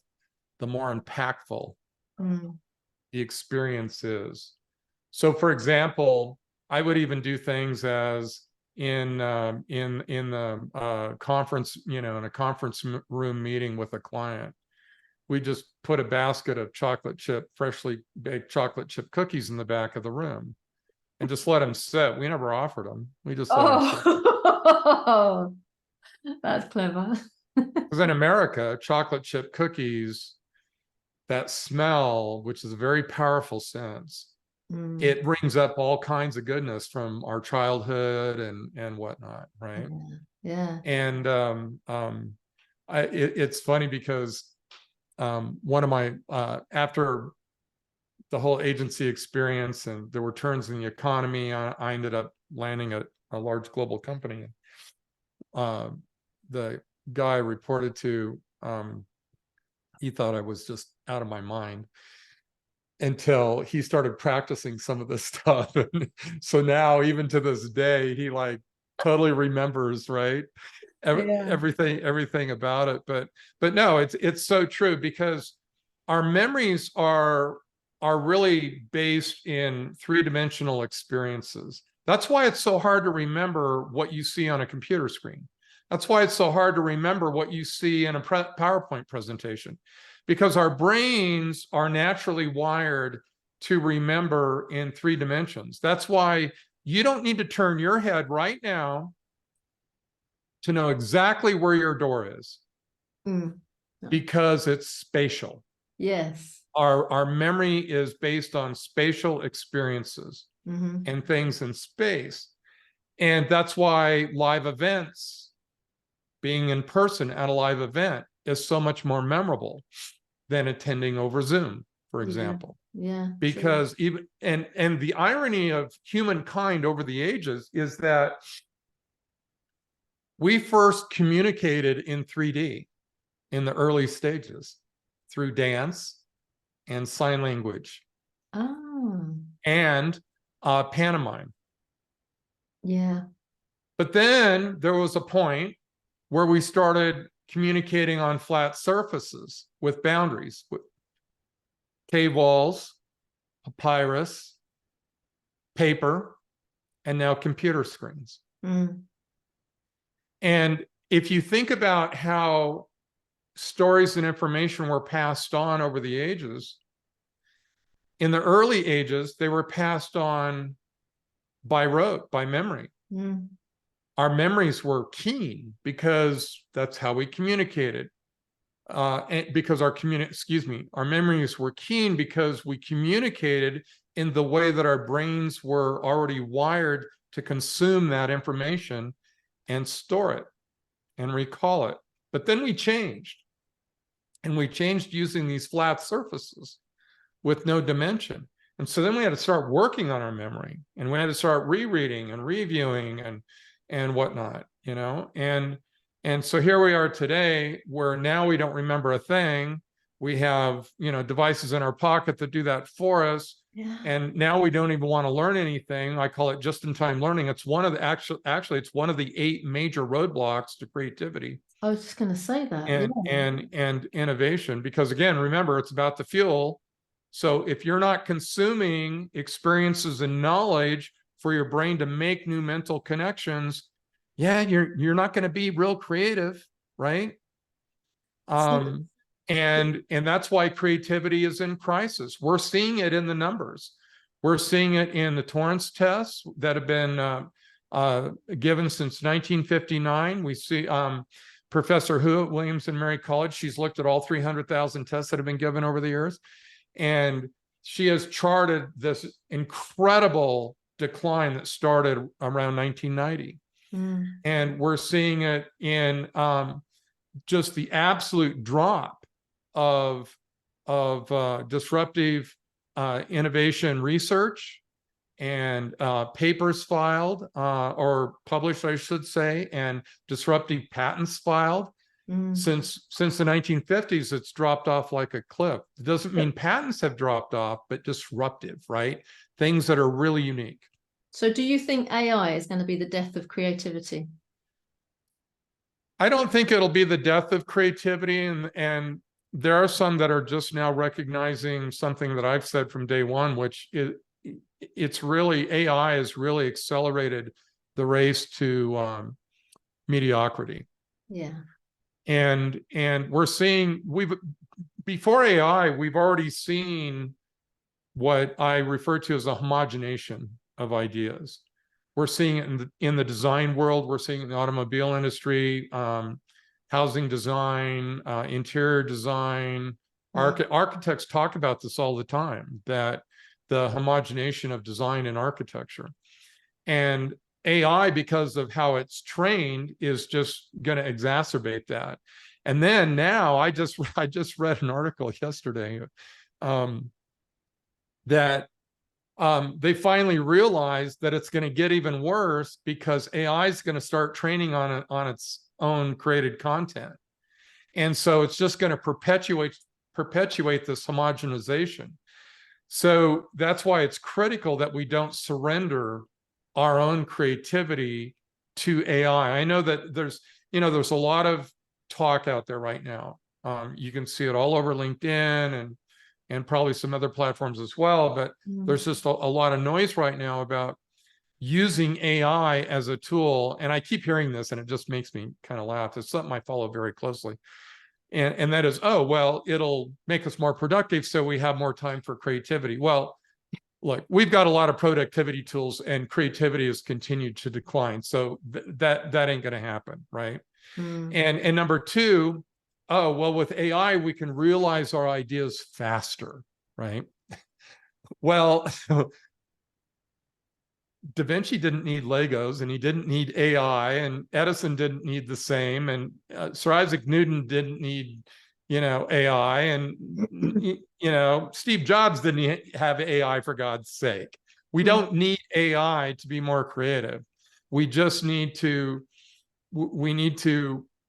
the more impactful the experience is. So, for example, I would even do things as in the conference, in a conference room meeting with a client, we just put a basket of freshly baked chocolate chip cookies in the back of the room and just let them sit. We never offered them. We just let them sit. Oh, that's clever. Because in America, chocolate chip cookies, that smell, which is a very powerful sense, it brings up all kinds of goodness from our childhood and whatnot, right? Yeah. And it's funny because one of my after the whole agency experience, and there were turns in the economy, I ended up landing at a large global company. The guy reported to, he thought I was just out of my mind until he started practicing some of this stuff. And so now, even to this day, he like totally remembers, right? Everything about it. But no, it's so true, because our memories are really based in three-dimensional experiences. That's why it's so hard to remember what you see on a computer screen. That's why it's so hard to remember what you see in a PowerPoint presentation, because our brains are naturally wired to remember in 3 dimensions. That's why you don't need to turn your head right now to know exactly where your door is, because it's spatial. Yes. Our memory is based on spatial experiences and things in space. And that's why live events, being in person at a live event, is so much more memorable than attending over Zoom, for example. Yeah. Because even and the irony of humankind over the ages is that we first communicated in 3D in the early stages through dance and sign language and pantomime. Yeah. But then there was a point where we started communicating on flat surfaces with boundaries, with cave walls, papyrus, paper, and now computer screens. And if you think about how stories and information were passed on over the ages, in the early ages, they were passed on by rote, by memory. Our memories were keen because that's how we communicated. And because our memories were keen because we communicated in the way that our brains were already wired to consume that information and store it and recall it. But then we changed, and we changed using these flat surfaces with no dimension. And so then we had to start working on our memory, and we had to start rereading and reviewing and whatnot, you know. And so here we are today, where now we don't remember a thing. We have, you know, devices in our pocket that do that for us. And now we don't even want to learn anything. I call it just-in-time learning. It's one of the actually it's one of the 8 major roadblocks to creativity. I was just going to say that. And innovation, because again, remember, it's about the fuel. So if you're not consuming experiences and knowledge for your brain to make new mental connections, you're not going to be real creative, right? And that's why creativity is in crisis. We're seeing it in the numbers. We're seeing it in the Torrance tests that have been given since 1959. We see Professor Hu at Williams and Mary College. She's looked at all 300,000 tests that have been given over the years, and she has charted this incredible decline that started around 1990. And we're seeing it in just the absolute drop of disruptive innovation research and papers filed or published, I should say, and disruptive patents filed. Since the 1950s, it's dropped off like a cliff. It doesn't mean patents have dropped off, but disruptive, right? Things that are really unique. So do you think AI is going to be the death of creativity? I don't think it'll be the death of creativity, and there are some that are just now recognizing something that I've said from day one, which it's really, AI has really accelerated the race to mediocrity. Yeah. And we're seeing, before AI, we've already seen what I refer to as a homogenation of ideas. We're seeing it in the design world. We're seeing it in the automobile industry, housing design, interior design. Architects talk about this all the time, that the homogenation of design and architecture. And AI, because of how it's trained, is just going to exacerbate that. And then now I just read an article yesterday that they finally realized that it's going to get even worse because AI is going to start training on its own created content. And so it's just going to perpetuate this homogenization. So that's why it's critical that we don't surrender our own creativity to AI. I know that there's a lot of talk out there right now. You can see it all over LinkedIn and probably some other platforms as well, but there's just a lot of noise right now about using AI as a tool. And I keep hearing this and it just makes me kind of laugh. It's something I follow very closely. And that is, oh, well, it'll make us more productive so we have more time for creativity. Well, look, we've got a lot of productivity tools and creativity has continued to decline. So that ain't going to happen, right? And number two, oh, well, with AI, we can realize our ideas faster, right? Well, Da Vinci didn't need Legos and he didn't need AI and Edison didn't need the same. And Sir Isaac Newton didn't need, AI. And, Steve Jobs didn't have AI, for God's sake. We don't need AI to be more creative. We just need to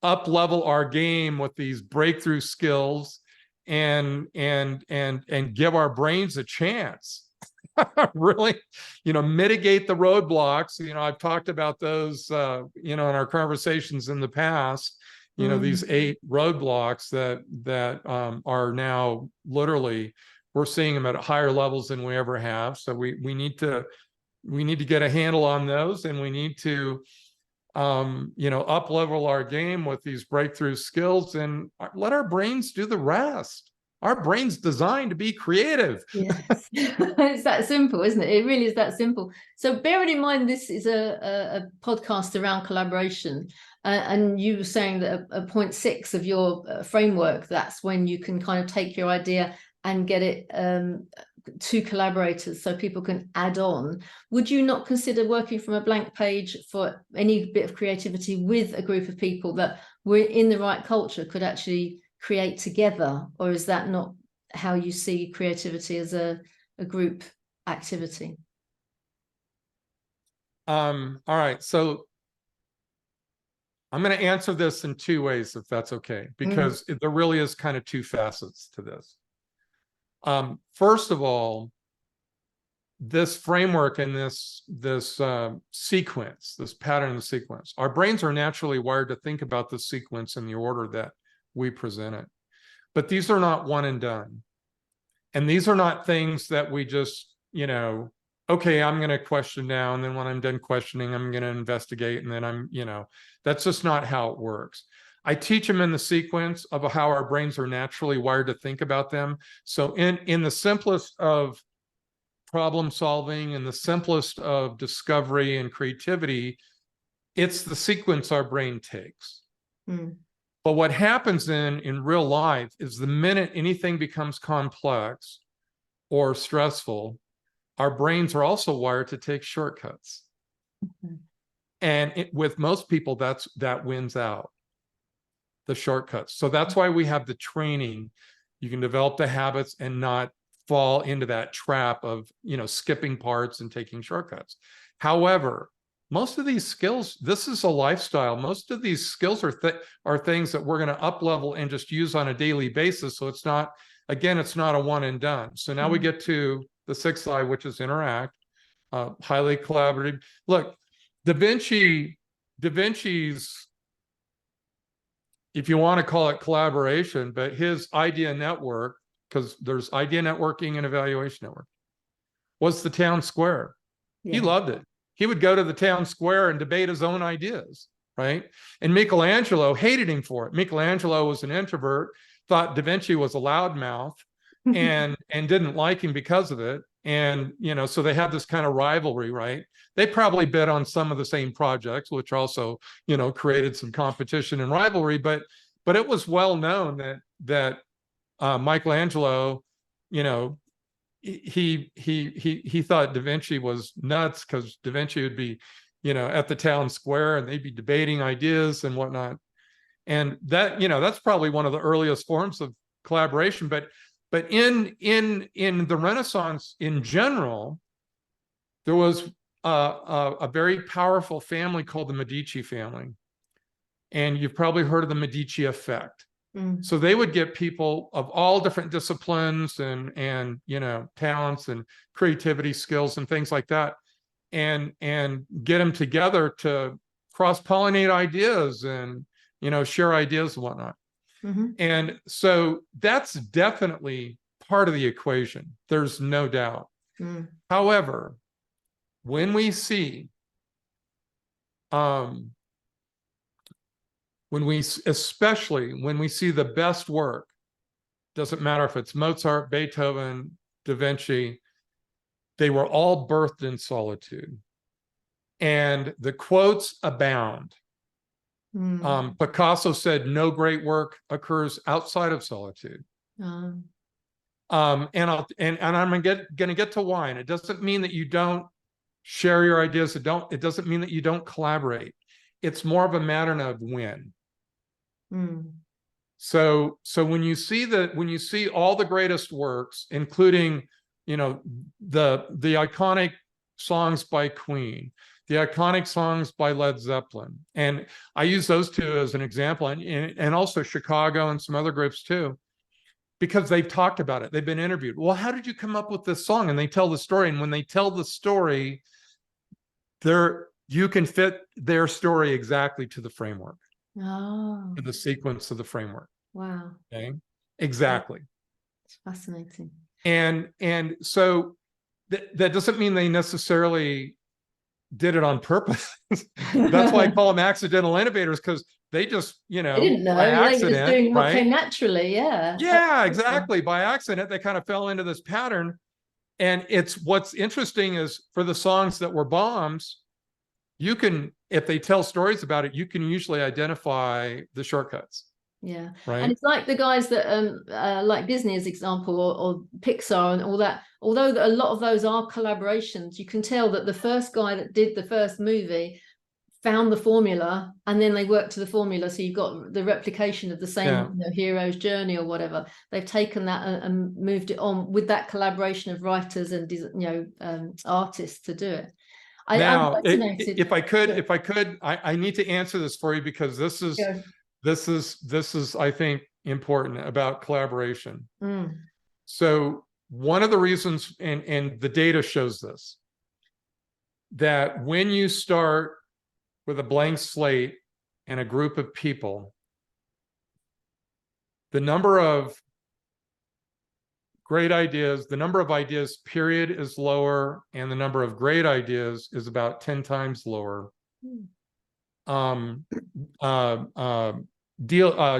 up level our game with these breakthrough skills and give our brains a chance. Really, mitigate the roadblocks. I've talked about those, in our conversations in the past, these 8 roadblocks that are now literally, we're seeing them at higher levels than we ever have. So we need to get a handle on those, and we need to, up level our game with these breakthrough skills and let our brains do the rest. Our brain's designed to be creative. Yes, it's that simple, isn't it? It really is that simple. So bearing in mind, this is a podcast around collaboration, and you were saying that at point 6 of your framework, that's when you can kind of take your idea and get it to collaborators so people can add on. Would you not consider working from a blank page for any bit of creativity with a group of people that were in the right culture could actually create together? Or is that not how you see creativity as a group activity? All right, so I'm going to answer this in 2 ways, if that's okay, because there really is kind of 2 facets to this. First of all, this framework and this sequence, this pattern and sequence, our brains are naturally wired to think about the sequence in the order that we present it. But these are not one and done. And these are not things that we just, okay, I'm going to question now. And then when I'm done questioning, I'm going to investigate. And then that's just not how it works. I teach them in the sequence of how our brains are naturally wired to think about them. So in the simplest of problem solving and the simplest of discovery and creativity, it's the sequence our brain takes. But what happens in real life is the minute anything becomes complex or stressful, our brains are also wired to take shortcuts. And with most people, that wins out, the shortcuts. So that's why we have the training. You can develop the habits and not fall into that trap of, skipping parts and taking shortcuts. However, most of these skills, this is a lifestyle. Most of these skills are things that we're going to up level and just use on a daily basis. So it's not a one and done. So now we get to the 6th I, which is interact, highly collaborative. Look, Da Vinci's, if you want to call it collaboration, but his idea network, because there's idea networking and evaluation network, was the town square. Yeah. He loved it. He would go to the town square and debate his own ideas, right? And Michelangelo hated him for it. Michelangelo was an introvert. thought Da Vinci was a loudmouth and didn't like him because of it. And, you know, so they have this kind of rivalry, right? They probably bid on some of the same projects, which also, you know, created some competition and rivalry. But it was well known that Michelangelo, you know, he thought Da Vinci was nuts, because Da Vinci would be, you know, at the town square and they'd be debating ideas and whatnot. And that, you know, that's probably one of the earliest forms of collaboration. But in the Renaissance in general, there was a very powerful family called the Medici family. And you've probably heard of the Medici effect. So they would get people of all different disciplines and you know, talents and creativity skills and things like that, and get them together to cross-pollinate ideas and, you know, share ideas and whatnot. And so that's definitely part of the equation. There's no doubt. However, when we see especially when we see the best work, doesn't matter if it's Mozart, Beethoven, Da Vinci, they were all birthed in solitude. And the quotes abound. Picasso said, "No great work occurs outside of solitude." And I'm going to get to why. And it doesn't mean that you don't share your ideas. It doesn't mean that you don't collaborate. It's more of a matter of when. So when you see all the greatest works, including, you know, the iconic songs by Queen, the iconic songs by Led Zeppelin, and I use those two as an example, and also Chicago and some other groups too, because they've talked about it. They've been interviewed. Well, how did you come up with this song? And they tell the story. And when they tell the story, you can fit their story exactly to the framework. To the sequence of the framework. Wow. Okay. Exactly. It's fascinating. And so that doesn't mean they necessarily did it on purpose. That's why I call them accidental innovators, because they just, you know, they didn't know. by They accident, were just doing what right? came naturally. Yeah. Yeah, exactly. By accident, they kind of fell into this pattern. And what's interesting is, for the songs that were bombs, you can, if they tell stories about it, you can usually identify the shortcuts. Yeah. Right. And it's like the guys that like Disney as example, or Pixar and all that, although a lot of those are collaborations, you can tell that the first guy that did the first movie found the formula, and then they worked to the formula. So you've got the replication of the same, you know, hero's journey or whatever. They've taken that and moved it on with that collaboration of writers and, you know, artists to do it. Now, if I could, I need to answer this for you, because this is, I think, important about collaboration. So one of the reasons, and the data shows this, that when you start with a blank slate and a group of people, the number of great ideas, the number of ideas, period, is lower, and the number of great ideas is about 10 times lower.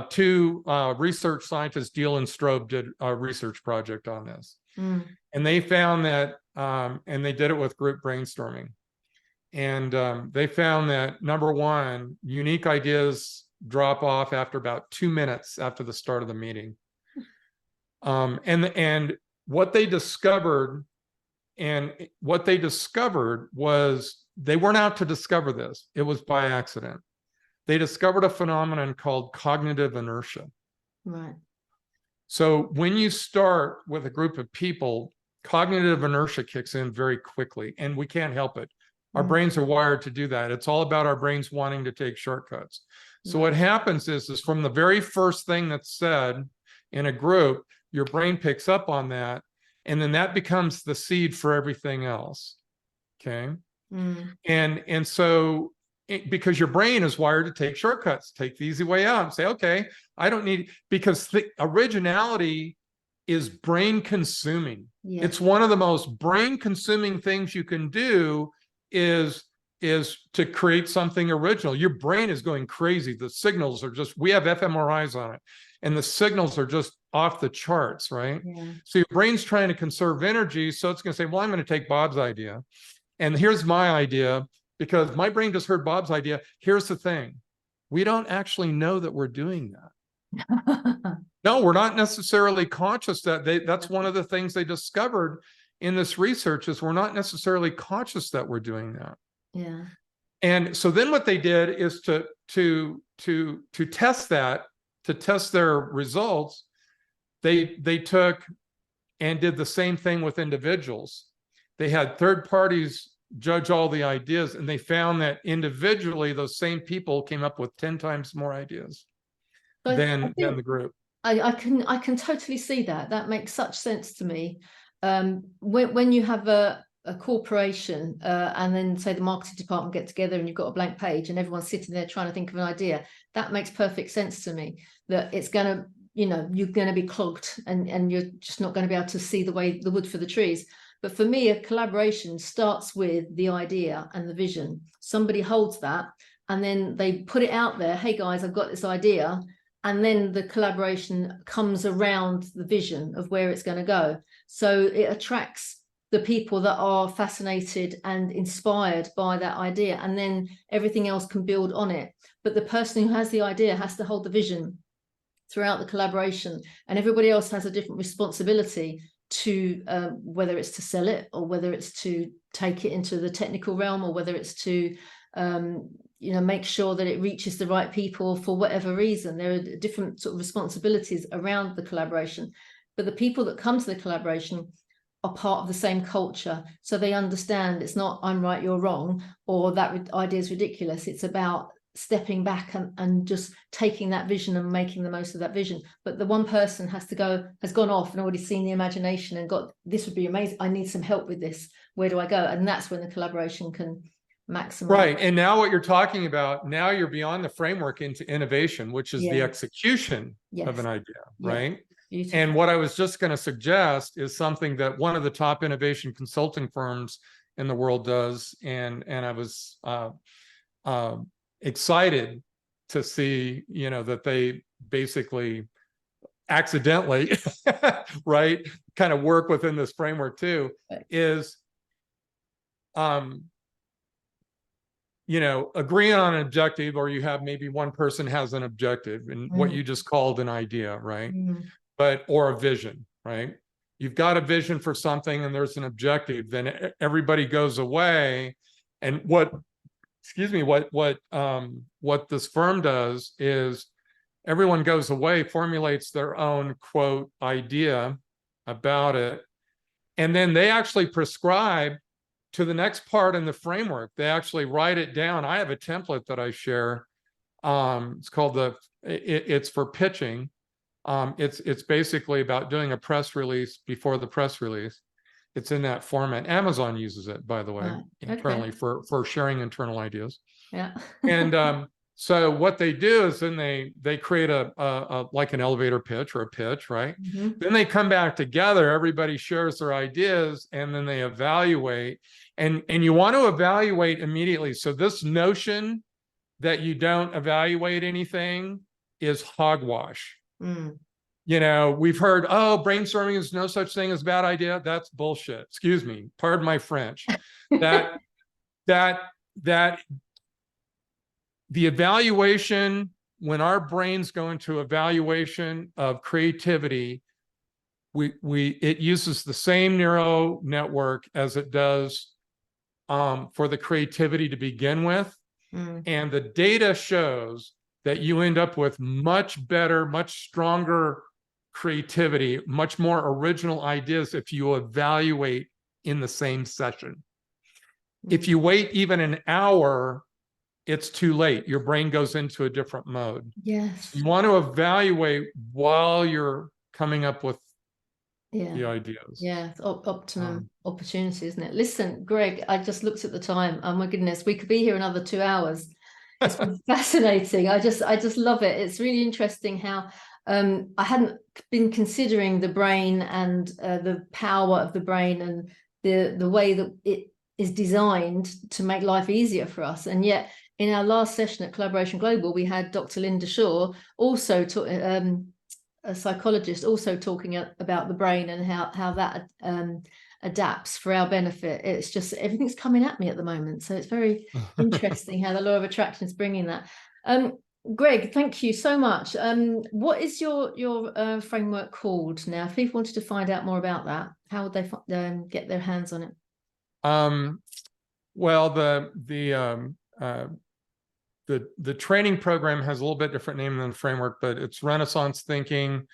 Two research scientists, Deal and Strobe, did a research project on this. And they found that, and they did it with group brainstorming. And they found that, number one, unique ideas drop off after about 2 minutes after the start of the meeting. And what they discovered was, they weren't out to discover this. It was by accident. They discovered a phenomenon called cognitive inertia. Right. So when you start with a group of people, cognitive inertia kicks in very quickly, and we can't help it. Our brains are wired to do that. It's all about our brains wanting to take shortcuts. So what happens is from the very first thing that's said in a group, your brain picks up on that, and then that becomes the seed for everything else. Okay. And so, because your brain is wired to take shortcuts, take the easy way out and say, okay, I don't need, because the originality is brain consuming. It's one of the most brain consuming things you can do, is is to create something original. Your brain is going crazy. The signals are just, we have fMRIs on it, and the signals are just off the charts, right? Yeah. So your brain's trying to conserve energy. So it's going to say, well, I'm going to take Bob's idea. And here's my idea, because my brain just heard Bob's idea. Here's the thing. We don't actually know that we're doing that. No, we're not necessarily conscious that that's one of the things they discovered in this research is we're not necessarily conscious that we're doing that. Yeah. And so then what they did is to test that, to test their results, they took and did the same thing with individuals. They had third parties judge all the ideas, and they found that individually those same people came up with 10 times more ideas than the group. I can totally see that. That makes such sense to me. When you have a corporation and then say the marketing department get together and you've got a blank page and everyone's sitting there trying to think of an idea, that makes perfect sense to me. That it's going to, you're going to be clogged and you're just not going to be able to see the wood for the trees. But for me, a collaboration starts with the idea and the vision. Somebody holds that and then they put it out there. Hey guys, I've got this idea. And then the collaboration comes around the vision of where it's going to go. So it attracts the people that are fascinated and inspired by that idea. And then everything else can build on it. But the person who has the idea has to hold the vision throughout the collaboration. And everybody else has a different responsibility to whether it's to sell it or whether it's to take it into the technical realm or whether it's to make sure that it reaches the right people for whatever reason. There are different sort of responsibilities around the collaboration, but the people that come to the collaboration are part of the same culture. So they understand it's not I'm right, you're wrong, or that idea is ridiculous. It's about stepping back and just taking that vision and making the most of that vision. But the one person has gone off and already seen the imagination and got, this would be amazing. I need some help with this. Where do I go? And that's when the collaboration can maximize. Right. And now what you're talking about, now you're beyond the framework into innovation, which is the execution of an idea, right? Beautiful. And what I was just going to suggest is something that one of the top innovation consulting firms in the world does. And I was excited to see, that they basically accidentally, right, kind of work within this framework too, is agreeing on an objective, or you have maybe one person has an objective and what you just called an idea, right? Or a vision, right? You've got a vision for something and there's an objective, then everybody goes away. And what this firm does is everyone goes away, formulates their own quote idea about it, and then they actually prescribe to the next part in the framework. They actually write it down. I have a template that I share. It's called it's for pitching. It's basically about doing a press release before the press release. It's in that format. Amazon uses it, by the way, internally for sharing internal ideas. Yeah. And so what they do is then they create a like an elevator pitch or a pitch, right? Then they come back together, everybody shares their ideas, and then they evaluate. And you want to evaluate immediately. So this notion that you don't evaluate anything is hogwash. We've heard, brainstorming is no such thing as a bad idea. That's bullshit. Excuse me. Pardon my French. That the evaluation, when our brains go into evaluation of creativity, it uses the same neural network as it does for the creativity to begin with. And the data shows that you end up with much better, much stronger creativity, much more original ideas if you evaluate in the same session. If you wait even an hour, it's too late. Your brain goes into a different mode. Yes. You want to evaluate while you're coming up with the ideas. Yeah, it's optimum opportunity, isn't it? Listen, Greg, I just looked at the time. Oh my goodness, we could be here another 2 hours. It's been fascinating. I just love it. It's really interesting how I hadn't been considering the brain and the power of the brain and the way that it is designed to make life easier for us. And yet in our last session at Collaboration Global, we had Dr. Linda Shaw, also a psychologist, also talking about the brain and how that adapts for our benefit. It's just everything's coming at me at the moment, so it's very interesting how the law of attraction is bringing that. Greg, thank you so much. What is your framework called now? If people wanted to find out more about that, how would they get their hands on it? Well, the training program has a little bit different name than the framework, but it's Renaissance Thinking.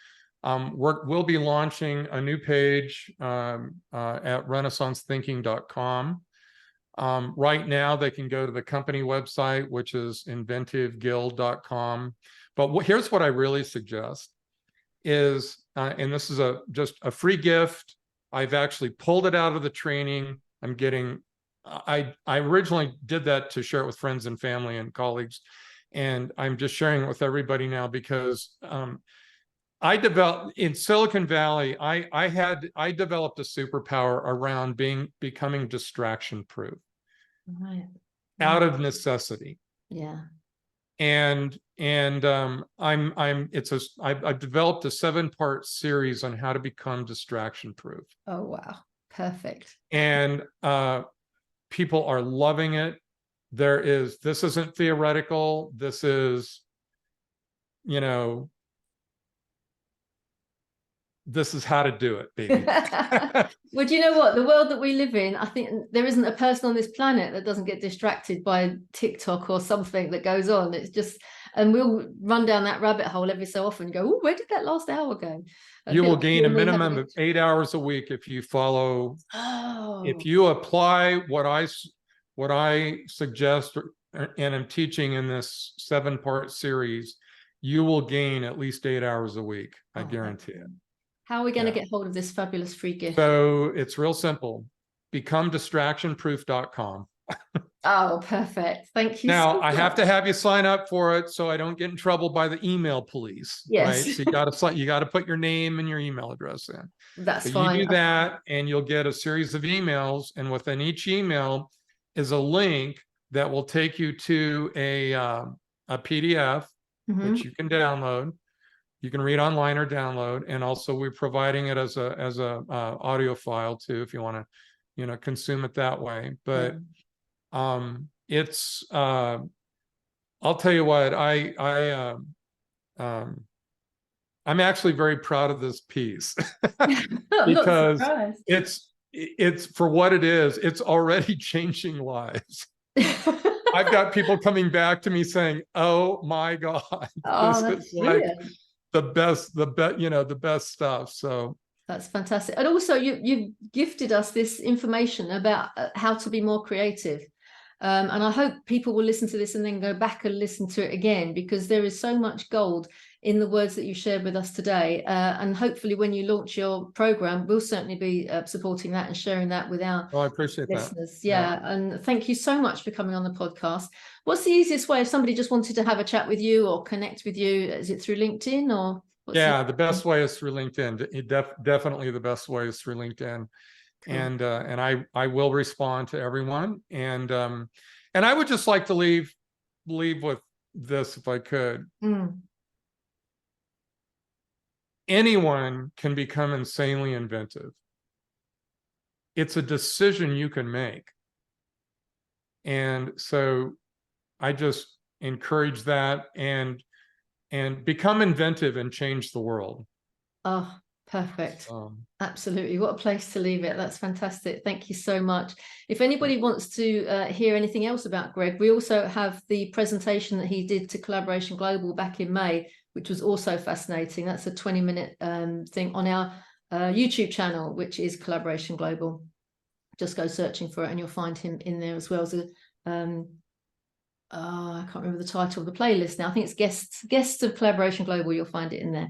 We'll be launching a new page at renaissancethinking.com. Right now, they can go to the company website, which is inventiveguild.com. But here's what I really suggest is, and this is just a free gift. I've actually pulled it out of the training. I'm getting, I originally did that to share it with friends and family and colleagues, and I'm just sharing it with everybody now because I developed in Silicon Valley. I developed a superpower around becoming distraction proof, right, out of necessity. Yeah. And I've developed a 7-part series on how to become distraction proof. Oh wow, perfect. And people are loving it. This isn't theoretical. This is, this is how to do it, baby. Well, do you know what? The world that we live in, I think there isn't a person on this planet that doesn't get distracted by TikTok or something that goes on. It's just, and we'll run down that rabbit hole every so often and go, oh, where did that last hour go? You will gain a minimum of 8 hours a week if you follow. Oh. If you apply what I suggest and I'm teaching in this 7-part series, you will gain at least 8 hours a week. I guarantee it. How are we going to get hold of this fabulous free gift? So it's real simple. BecomeDistractionProof.com. Oh, perfect. Thank you. Now, so I much. have to have you sign up for it so I don't get in trouble by the email police. Yes. Right? So you got to put your name and your email address in. That's so fine. You do that and you'll get a series of emails, and within each email is a link that will take you to a PDF, which you can download. You can read online or download, and also we're providing it as a audio file too, if you want to, consume it that way. But it's I'll tell you what, I'm actually very proud of this piece because it's for what it is. It's already changing lives. I've got people coming back to me saying, "Oh my God, this is like the best stuff." So that's fantastic. And also you've gifted us this information about how to be more creative. And I hope people will listen to this and then go back and listen to it again, because there is so much gold in the words that you shared with us today. And hopefully when you launch your program, we'll certainly be supporting that and sharing that with our I appreciate listeners. that. Yeah. And thank you so much for coming on the podcast. What's the easiest way if somebody just wanted to have a chat with you or connect with you? Is it through LinkedIn or? The best way is through LinkedIn. Definitely the best way is through LinkedIn. Cool. And I will respond to everyone. And I would just like to leave with this, if I could. Anyone can become insanely inventive. It's a decision you can make. And so I just encourage that and become inventive and change the world. Oh, perfect. Absolutely. What a place to leave it. That's fantastic. Thank you so much. If anybody wants to hear anything else about Greg, we also have the presentation that he did to Collaboration Global back in May, which was also fascinating. That's a 20-minute thing on our YouTube channel, which is Collaboration Global. Just go searching for it and you'll find him in there as well as a I can't remember the title of the playlist now. I think it's guests of Collaboration Global. You'll find it in there.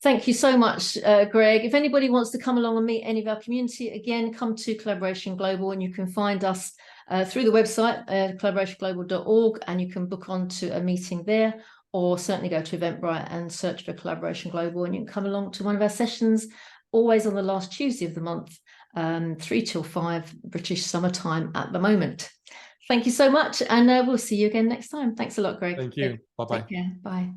Thank you so much, Greg. If anybody wants to come along and meet any of our community, again, come to Collaboration Global, and you can find us through the website, collaborationglobal.org, and you can book on to a meeting there, or certainly go to Eventbrite and search for Collaboration Global, and you can come along to one of our sessions, always on the last Tuesday of the month. 3 till 5 British summertime at the moment. Thank you so much, and we'll see you again next time. Thanks a lot, Greg. Thank you. Bye-bye. Take care. Bye.